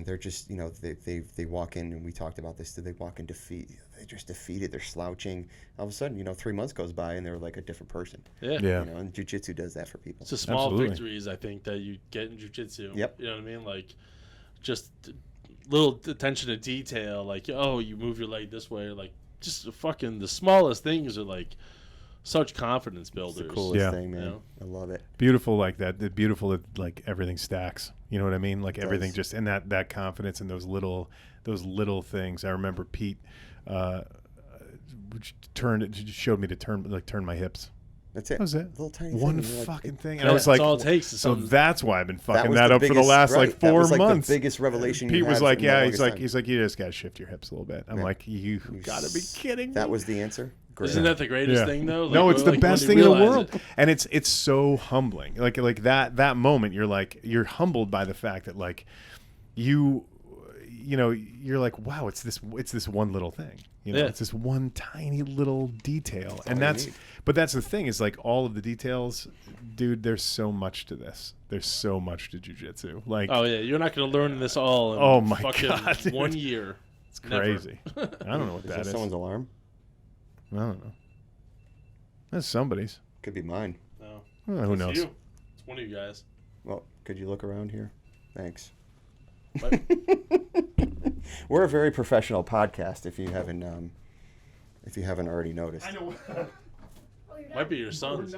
they're just, they walk in, and we talked about this. They walk in they're just defeated. They're slouching. All of a sudden, 3 months goes by, and they're like a different person. Yeah. And jiu-jitsu does that for people. It's the small victories, I think, that you get in jiu-jitsu. Yep. You know what I mean? Like, just little attention to detail, like, oh, you move your leg this way, like, just fucking the smallest things are like such confidence builders. It's the coolest thing, man. I love it. Beautiful like that. Beautiful that like everything stacks. You know what I mean? Like everything just, and that confidence and those little things. I remember Pete showed me to turn my hips. That's it. That was it. Little tiny one thing. fucking thing. And I was like, that's all it takes. So that's why I've been fucking that up for the last like 4 that was, like, months. The biggest revelation. Pete was like, he's like, you just gotta shift your hips a little bit. I'm like, you gotta be kidding me. That was the answer. Great. Isn't that the greatest thing though? Like, no, it's the best thing in the world, and it's so humbling. Like that moment, you're humbled by the fact that like you're like, wow, it's this one little thing. It's this one tiny little detail, and that's the thing is like all of the details, dude. There's so much to this. There's so much to jiu-jitsu. Like, oh yeah, you're not going to learn this all. In oh my fucking God, dude. 1 year. It's crazy. I don't know what that is. Someone's alarm? I don't know. That's somebody's. Could be mine. No. Who knows? You. It's one of you guys. Well, could you look around here? Thanks. What? We're a very professional podcast. If you haven't already noticed. I know. Might be your sons.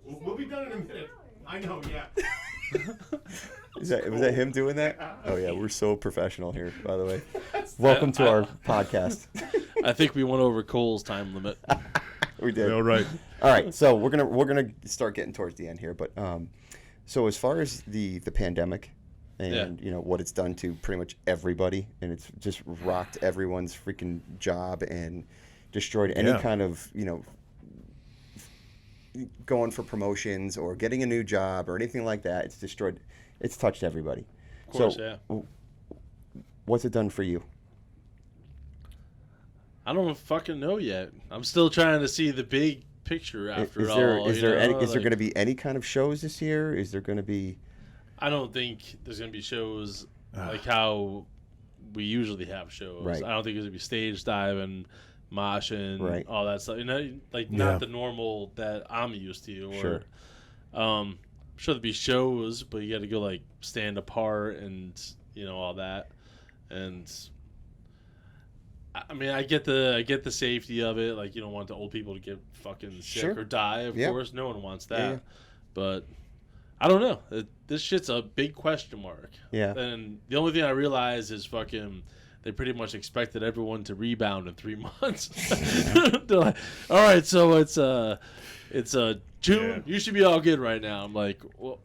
We'll be done in a minute. I know. Yeah. Was that him doing that? Oh yeah, we're so professional here. By the way, welcome to our podcast. I think we went over Cole's time limit. We did. All right. All right. So we're gonna start getting towards the end here, but so as far as the pandemic and what it's done to pretty much everybody, and it's just rocked everyone's freaking job and destroyed any kind of going for promotions or getting a new job or anything like that. It's destroyed. It's touched everybody. Of course, What's it done for you? I don't fucking know yet. I'm still trying to see the big picture after all. Is there going to be any kind of shows this year? Is there going to be? I don't think there's going to be shows like how we usually have shows. Right. I don't think there's going to be stage diving, moshing, all that stuff. Not the normal that I'm used to. Or, sure. I'm sure there'll be shows, but you got to go like stand apart and all that. And I mean, I get the safety of it. Like, you don't want the old people to get fucking sick or die. Of course, no one wants that. Yeah. But I don't know. This shit's a big question mark. Yeah. And the only thing I realize is fucking they pretty much expected everyone to rebound in 3 months. They're like, all right, so it's June. Yeah. You should be all good right now. I'm like, well,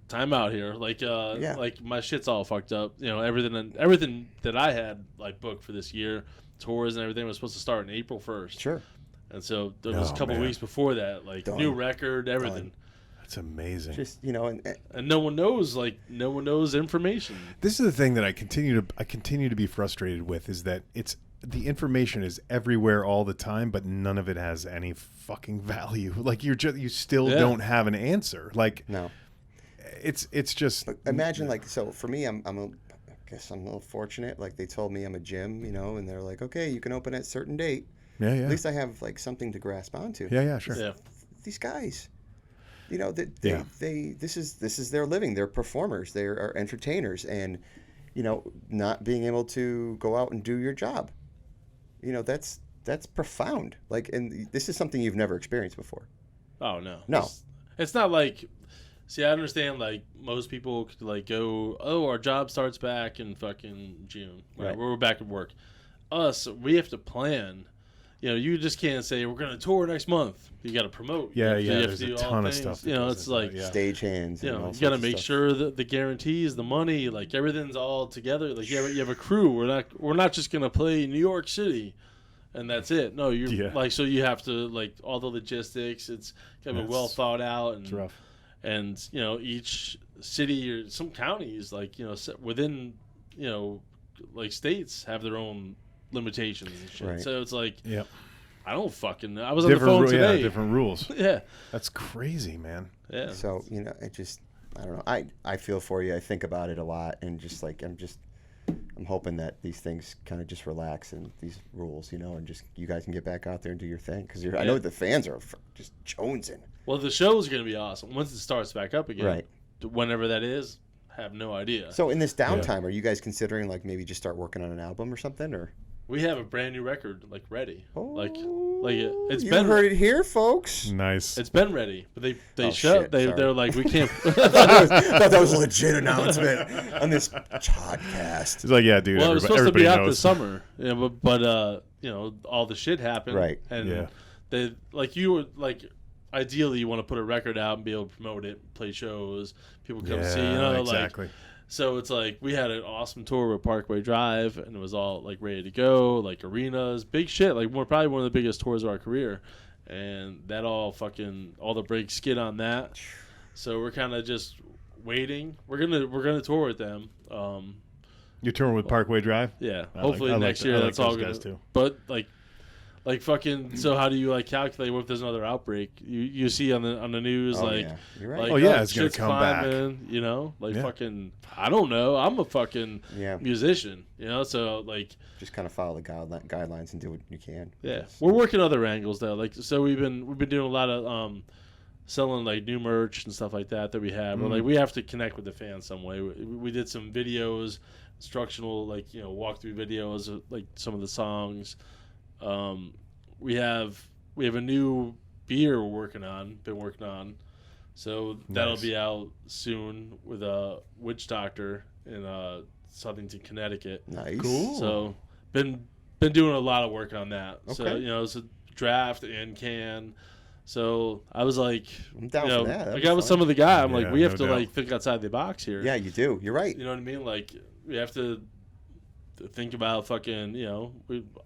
time out here. Like, like my shit's all fucked up. Everything that I had like booked for this year, tours and everything was supposed to start in April 1st. Sure. And so there was a couple of weeks before that, like new record, everything. Done. That's amazing. Just and no one knows, information. This is the thing that I continue to be frustrated with is that the information is everywhere all the time, but none of it has any fucking value. Like you still don't have an answer. Like no. it's just. But imagine like, so for me, I guess I'm a little fortunate. Like they told me I'm a gym, and they're like, okay, you can open at a certain date. Yeah. At least I have like something to grasp onto. Yeah, sure. Yeah. These guys, this is their living. They're performers. They are entertainers, and not being able to go out and do your job, that's profound. Like, and this is something you've never experienced before. Oh no. No. It's not like. See, I understand, like, most people could, like, go, our job starts back in fucking June. Right. We're back at work. Us, we have to plan. You just can't say, we're going to tour next month. You got to promote. There's a ton of stuff. It's like... Stage hands. You got to make sure that the guarantees, the money, like, everything's all together. Like, you have a crew. We're not just going to play New York City. And that's it. No, like, so you have to, like, all the logistics. It's got to be well thought out. And, it's rough. And, each city or some counties, like, within, like, states have their own limitations and shit. Right. So it's like, I don't fucking know. I was different on the phone today. Yeah, different rules. Yeah. That's crazy, man. Yeah. So, I don't know. I feel for you. I think about it a lot. And just like, I'm hoping that these things kind of just relax and these rules, and just you guys can get back out there and do your thing. Because I know the fans are just jonesing. Well, the show's going to be awesome once it starts back up again. Right. Whenever that is, have no idea. So in this downtime, are you guys considering like maybe just start working on an album or something, or? We have a brand new record like ready. Oh, like it's you been heard it here, folks. Nice. It's been ready, but they're like we can't. I thought that was a legit announcement on this podcast. It's like, yeah, dude. Well, it was supposed to be out this summer, but all the shit happened, right? And they ideally you want to put a record out and be able to promote it, play shows, people come see, exactly. Like. So it's like we had an awesome tour with Parkway Drive, and it was all like ready to go, like arenas, big shit. Like probably one of the biggest tours of our career, and that all the brakes skid on that. So we're kind of just waiting. We're gonna tour with them. You're touring with Parkway Drive? Yeah, hopefully next year. That's all good. Too. But like fucking. So how do you calculate what if there's another outbreak? You see on the news you're right. It's gonna come climbing, back. Fucking. I don't know. I'm a fucking musician, So just kind of follow the guidelines and do what you can. Yeah, we're working other angles though. So we've been doing a lot of selling new merch and stuff like that we have. But we have to connect with the fans some way. We did some videos, instructional walkthrough videos of some of the songs. We have a new beer we're working on, so that'll be out soon with a Witchdoctor in Southington, Connecticut. Nice, cool. So been doing a lot of work on that. Okay. So it's a draft and can. So I was like, I'm down for that. I got with some of the guy. I'm like, we have to think outside the box here. Yeah, you do. You're right. You know what I mean? Like we have to think about fucking,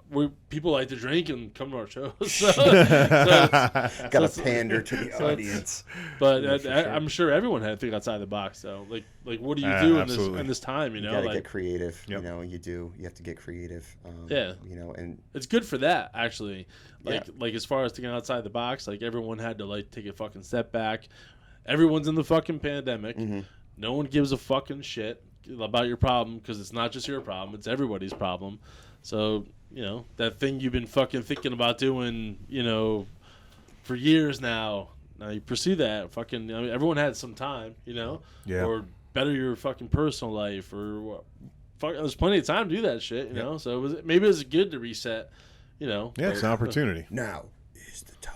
we people like to drink and come to our shows. Got to pander to the audience. But I'm sure everyone had to think outside the box, though. Like what do you do in this time? You got to get creative. Yep. You do. You have to get creative. And it's good for that actually. Like as far as thinking outside the box, everyone had to take a fucking step back. Everyone's in the fucking pandemic. Mm-hmm. No one gives a fucking shit about your problem because it's not just your problem, it's everybody's problem. So that thing you've been fucking thinking about doing for years now you pursue that. Fucking everyone had some time, or better your fucking personal life, or there's plenty of time to do that shit, so maybe it was good to reset, it's an opportunity. Now is the time.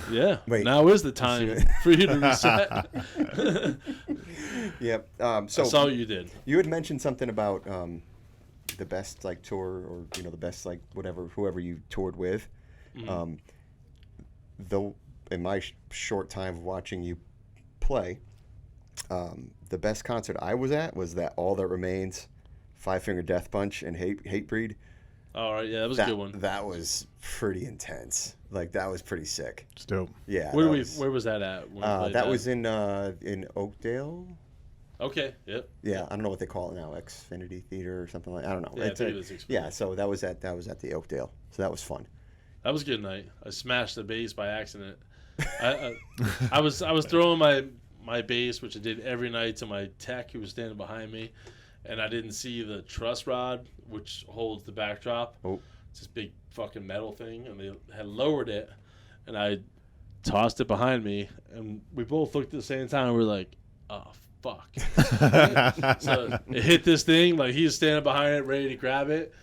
Yeah. Wait. Now is the time for you to reset. Yep. So I saw what you did. You had mentioned something about the best tour, or the best whoever you toured with. Mm-hmm. Though in my short time of watching you play, the best concert I was at was that All That Remains, Five Finger Death Punch, and Hatebreed. All right, yeah, that was a good one. That was pretty intense. That was pretty sick. It's dope. Yeah. Where was that at? That was in Oakdale. Okay. Yep. Yeah, I don't know what they call it now, Xfinity Theater or something like. I don't know. Yeah, I think it was Xfinity. Yeah, so that was at the Oakdale. So that was fun. That was a good night. I smashed the bass by accident. I was throwing my bass, which I did every night, to my tech who was standing behind me, and I didn't see the truss rod, which holds the backdrop. Oh. It's this big fucking metal thing, and they had lowered it, and I tossed it behind me, and we both looked at the same time, and we were like, oh, fuck. So it hit this thing, like he's standing behind it, ready to grab it.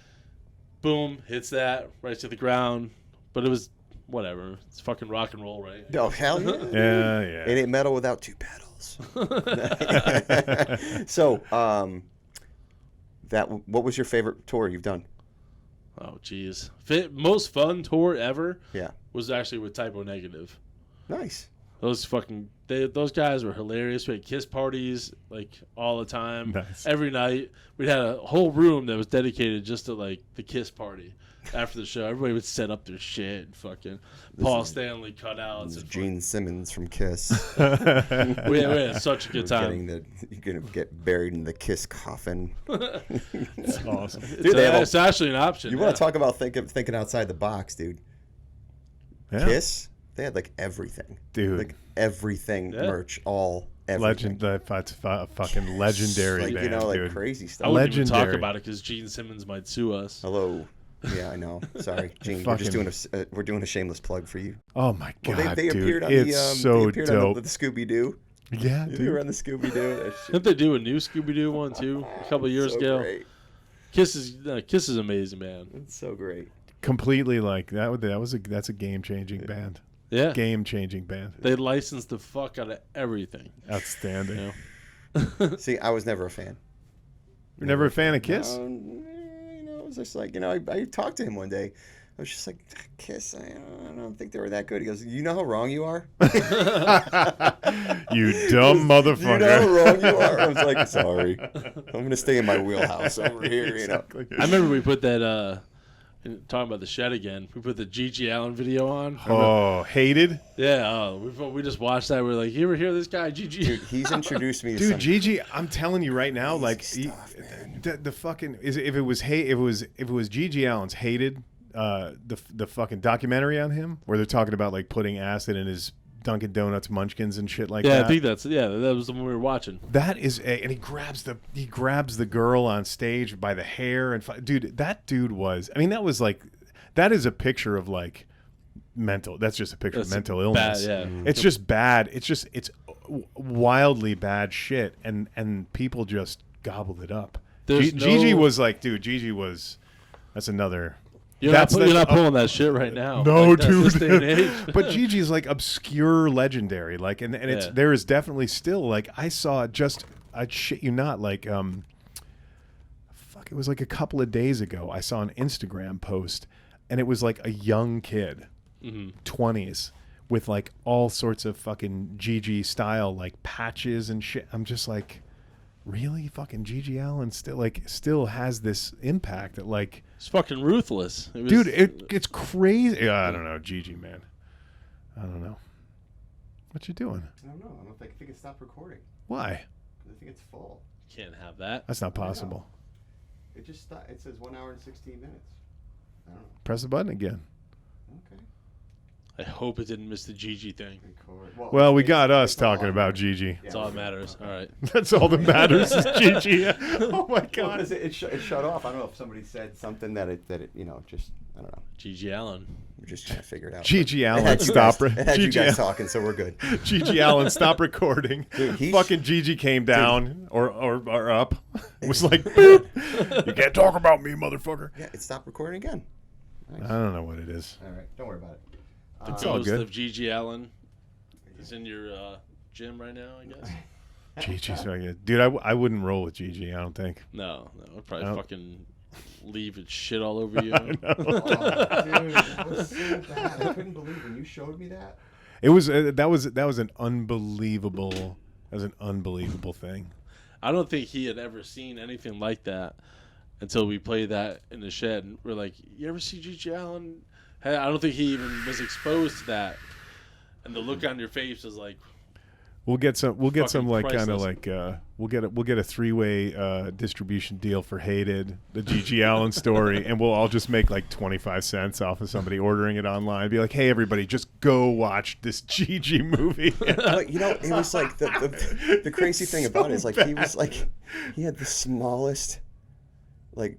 Boom, hits that, right to the ground. But it was, whatever. It's fucking rock and roll, right? Oh, hell yeah. Yeah. It ain't metal without two pedals. So, what was your favorite tour you've done? Oh, jeez. Most fun tour ever Yeah. was actually with Typo Negative. Nice. Those guys were hilarious. We had kiss parties like all the time. Nice. Every night. We had a whole room that was dedicated just to like the kiss party. After the show, everybody would set up their shit and fucking Paul Stanley cutouts. And Gene Simmons from Kiss. we had such a good time. You're gonna get buried in the Kiss coffin. It's awesome. Dude, It's actually an option. You want to talk about thinking outside the box, dude? Yeah. Kiss, they had like everything, dude. Like everything, merch, everything. That's a fucking legendary like, band, you know, like dude. crazy I stuff. wouldn't even talk about it because Gene Simmons might sue us. Hello. Yeah, I know. Sorry, Gene. We're doing a shameless plug for you. Oh my god, well, they dude! appeared on It's the so they appeared dope. on the Scooby Doo. Yeah, dude. They were on the Scooby Doo. Didn't they do a new Scooby Doo one too a couple of years ago? Great. Kiss is amazing, man. It's so great. Completely like that. That's a game changing band. Yeah, game changing band. They licensed the fuck out of everything. Outstanding. You know? See, I was never a fan. You're never a fan of Kiss? It was just like, I talked to him one day. I was just like, Kiss, I don't think they were that good. He goes, you know how wrong you are? You dumb motherfucker. You know how wrong you are? I was like, sorry. I'm going to stay in my wheelhouse over here, Exactly. I remember we put that, talking about the shed again, we put the G.G. Allen video on. Oh, Hated? Yeah, we just watched that. We're like, you ever hear this guy, G.G.? Dude, he's introduced me to Dude, Gigi, I'm telling you right now, like stuff, the fucking if it was G.G. Allen's Hated, the fucking documentary on him where they're talking about like putting acid in his Dunkin' Donuts munchkins and shit like that. Yeah, I think that was the one we were watching. That is and he grabs the girl on stage by the hair and dude, that dude was. I mean, that is a picture of like mental. That's just a picture of mental illness. Bad, yeah. It's just bad. It's wildly bad shit, and people just gobbled it up. Gigi was like, dude. Gigi was. That's another. You're not pulling that shit right now. No, like, dude. This day and age. But Gigi's like obscure legendary. Like, and it's there is definitely still like I saw just I'd shit you not like it was like a couple of days ago I saw an Instagram post and it was like a young kid, 20s, with like all sorts of fucking Gigi style like patches and shit. I'm just like, really, fucking G.G. Allen still has this impact that like it's fucking ruthless. Dude, it's crazy. I don't know, Gigi, man. I don't know. What you doing? I don't know. I think it stopped recording. Why? I think it's full. Can't have that. That's not possible. It just stopped. It says 1 hour and 16 minutes. I don't know. Press the button again. Okay. I hope it didn't miss the Gigi thing. Well, we got us talking about Gigi. That's all that matters. All right. That's all that matters is Gigi. Oh my God. Well, it shut off. I don't know if somebody said something that it just I don't know. Gigi Allen. We're just trying to figure it out. Gigi Allen, stop. It had you guys talking, so we're good. Gigi Allen, stop recording. Dude, fucking Gigi came down or up. It was like, boop. You can't talk about me, motherfucker. Yeah, it stopped recording again. Nice. I don't know what it is. All right, don't worry about it. The It's all ghost good. of Gigi Allen is in your gym right now, I guess. Gigi's dude. I wouldn't roll with Gigi. I don't think. No, I'd probably fucking leave its shit all over you. Oh, dude, it was so bad. I couldn't believe when you showed me that. It was that was an unbelievable thing. I don't think he had ever seen anything like that until we played that in the shed. And we're like, you ever see Gigi Allen? I don't think he even was exposed to that. And the look on your face is like, We'll get some like kind of priceless. like we'll get a 3-way distribution deal for Hated, the G.G. Allen story, and we'll all just make like 25 cents off of somebody ordering it online. Be like, hey, everybody, just go watch this G.G. movie. But, it was like the crazy thing about it is like he was like he had the smallest like.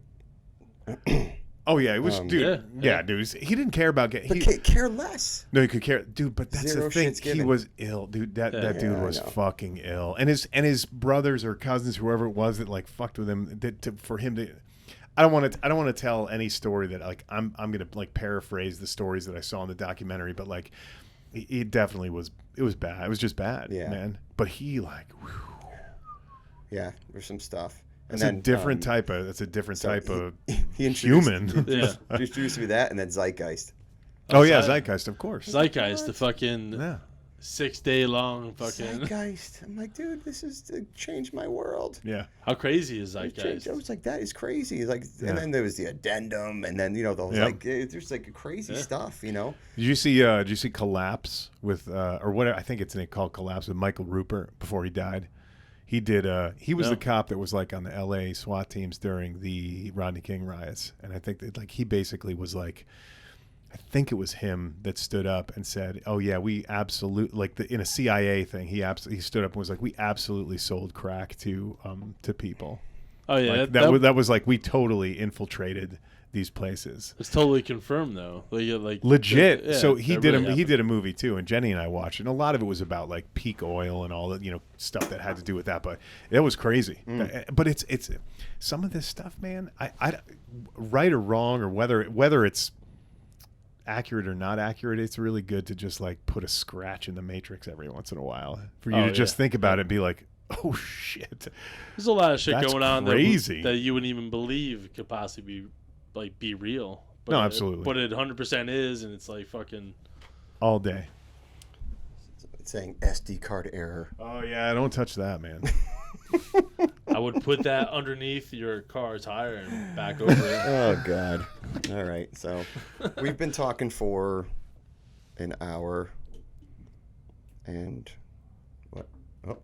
Oh yeah, it was dude. Yeah, dude. He didn't care about getting. He care less. No, he could care, dude. But that's Zero the thing. shits given. He was ill, dude. That dude was fucking ill, and his brothers or cousins, whoever it was that like fucked with him, for him to. I don't want to tell any story that like I'm gonna like paraphrase the stories that I saw in the documentary, but like it definitely was. It was bad. It was just bad, man. But he like. Whew. Yeah, there's some stuff. That's a different type of he human. Introduced me that, and then Zeitgeist. Oh yeah, Zeitgeist, of course. Zeitgeist, the fucking 6-day long fucking. Zeitgeist. I'm like, dude, this is to change my world. Yeah. How crazy is Zeitgeist? I was like, that is crazy. Like, and then there was the addendum, and then like there's like crazy stuff. Did you see Collapse with or what I think it's called Collapse with Michael Rupert before he died? He did. He was the cop that was like on the L.A. SWAT teams during the Rodney King riots, and I think that like he basically was like, I think it was him that stood up and said, "Oh yeah, we absolutely like in a CIA thing." He stood up and was like, "We absolutely sold crack to people." Oh yeah, like, that was like we totally infiltrated these places. It's totally confirmed though. Like legit. So he did a movie too, and Jenny and I watched it. And a lot of it was about like peak oil and all that, stuff that had to do with that. But it was crazy. But it's some of this stuff, man. I right or wrong or whether it's accurate or not accurate, it's really good to just like put a scratch in the matrix every once in a while for you to just think about it and be like, oh shit. There's a lot of shit going on that you wouldn't even believe could possibly be real. But no, absolutely. But it 100% is, and it's like fucking all day. It's saying SD card error. Oh yeah, don't touch that, man. I would put that underneath your car tire and back over it. Oh god. All right, so we've been talking for an hour and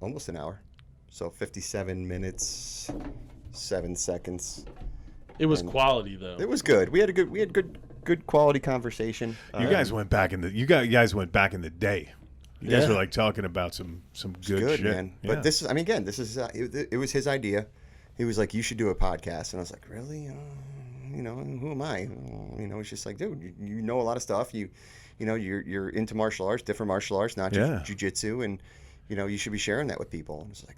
almost an hour. So 57 minutes, 7 seconds. It was quality though. It was good. We had good quality conversation. You guys went back in the day. You guys were like talking about some good shit, man. Yeah. But this is, it was his idea. He was like, "You should do a podcast," and I was like, "Really? Who am I?" It's just like, dude, you know a lot of stuff. You're into martial arts, different martial arts, not just jiu-jitsu, and you should be sharing that with people. And it's like,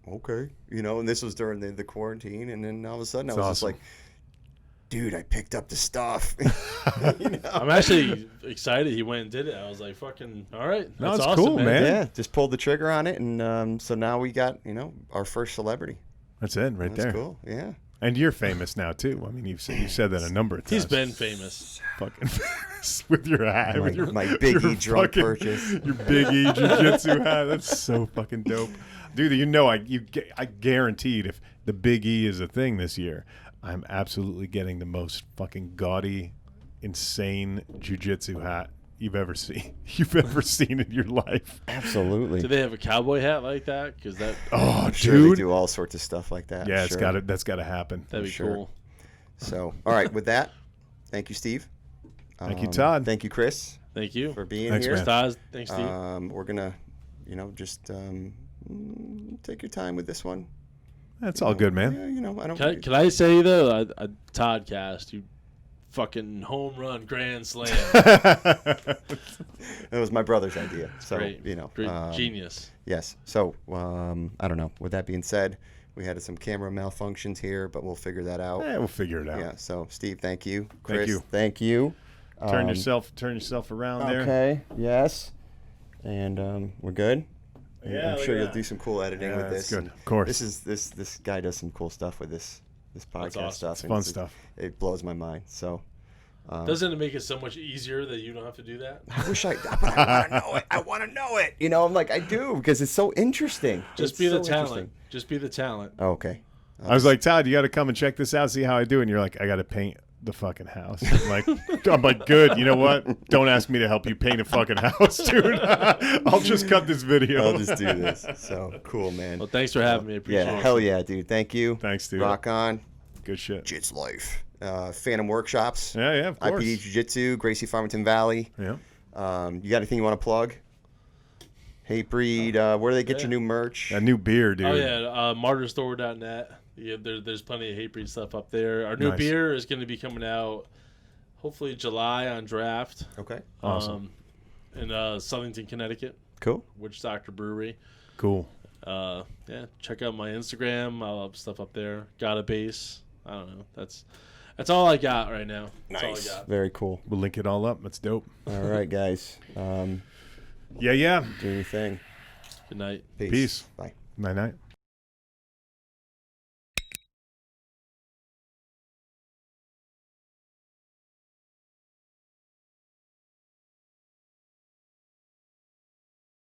okay, and this was during the quarantine, and then all of a sudden I was just like, dude, I picked up the stuff. I'm actually excited he went and did it. I was like, fucking, all right. That's it's awesome, cool, man. Yeah, just pulled the trigger on it, and so now we got, our first celebrity. That's it right there. That's cool, yeah. And you're famous now, too. I mean, you've said that a number of times. He's been famous. Fucking famous with your hat. My Big E drunk purchase. Your Big E jiu-jitsu hat. That's so fucking dope. Dude, I guaranteed if the Big E is a thing this year, I'm absolutely getting the most fucking gaudy, insane jiu-jitsu hat you've ever seen in your life. Absolutely. Do they have a cowboy hat like that? Because that. Oh, I'm dude, sure they do all sorts of stuff like that. Yeah, that's got to happen. That'd be cool. So, all right, with that, thank you, Steve. Thank you, Todd. Thank you, Chris. Thank you for being here. Man. Todd. Thanks, Steve. We're gonna, just take your time with this one. That's all good, man. Yeah, I don't. Can I say though, a Toddcast, you fucking home run grand slam. It was my brother's idea. So great. Great genius. Yes. So I don't know. With that being said, we had some camera malfunctions here, but we'll figure that out. Yeah, we'll figure it out. Yeah. So Steve, thank you. Chris, thank you. Turn yourself around there. Okay. Yes. And we're good. Yeah, I'm sure you'll do some cool editing with this. That's good. Of course. This guy does some cool stuff with this podcast awesome. stuff. It's fun stuff. It blows my mind. So. Doesn't it make it so much easier that you don't have to do that? I wish but I want to know it. I want to know it. I'm like, I do, because it's so interesting. Just be the talent. Just be the talent. Oh, okay. I was like, Todd, you got to come and check this out, see how I do. And you're like, I got to paint the fucking house. I'm like, good. You know what? Don't ask me to help you paint a fucking house, dude. I'll just cut this video. I'll just do this. So cool, man. Well, thanks for having me. Appreciate it. Hell yeah, dude. Thank you. Thanks, dude. Rock on. Good shit. Jits life. Phantom Workshops. Yeah, of course. IPD Jiu-Jitsu, Gracie Farmington Valley. Yeah. You got anything you want to plug? Hatebreed. Where do they get your new merch? A new beer, dude. Oh yeah, martyrstore.net. Yeah, there's plenty of Hatebreed stuff up there. Our new beer is going to be coming out hopefully July on draft. Okay. Awesome. In Southington, Connecticut. Cool. Witchdoctor Brewery. Cool. Yeah, check out my Instagram. I'll have stuff up there. Got a bass. I don't know. That's all I got right now. That's nice. all I got. Very cool. We'll link it all up. That's dope. All right, guys. Yeah. Do your thing. Good night. Peace. Peace. Bye. Night.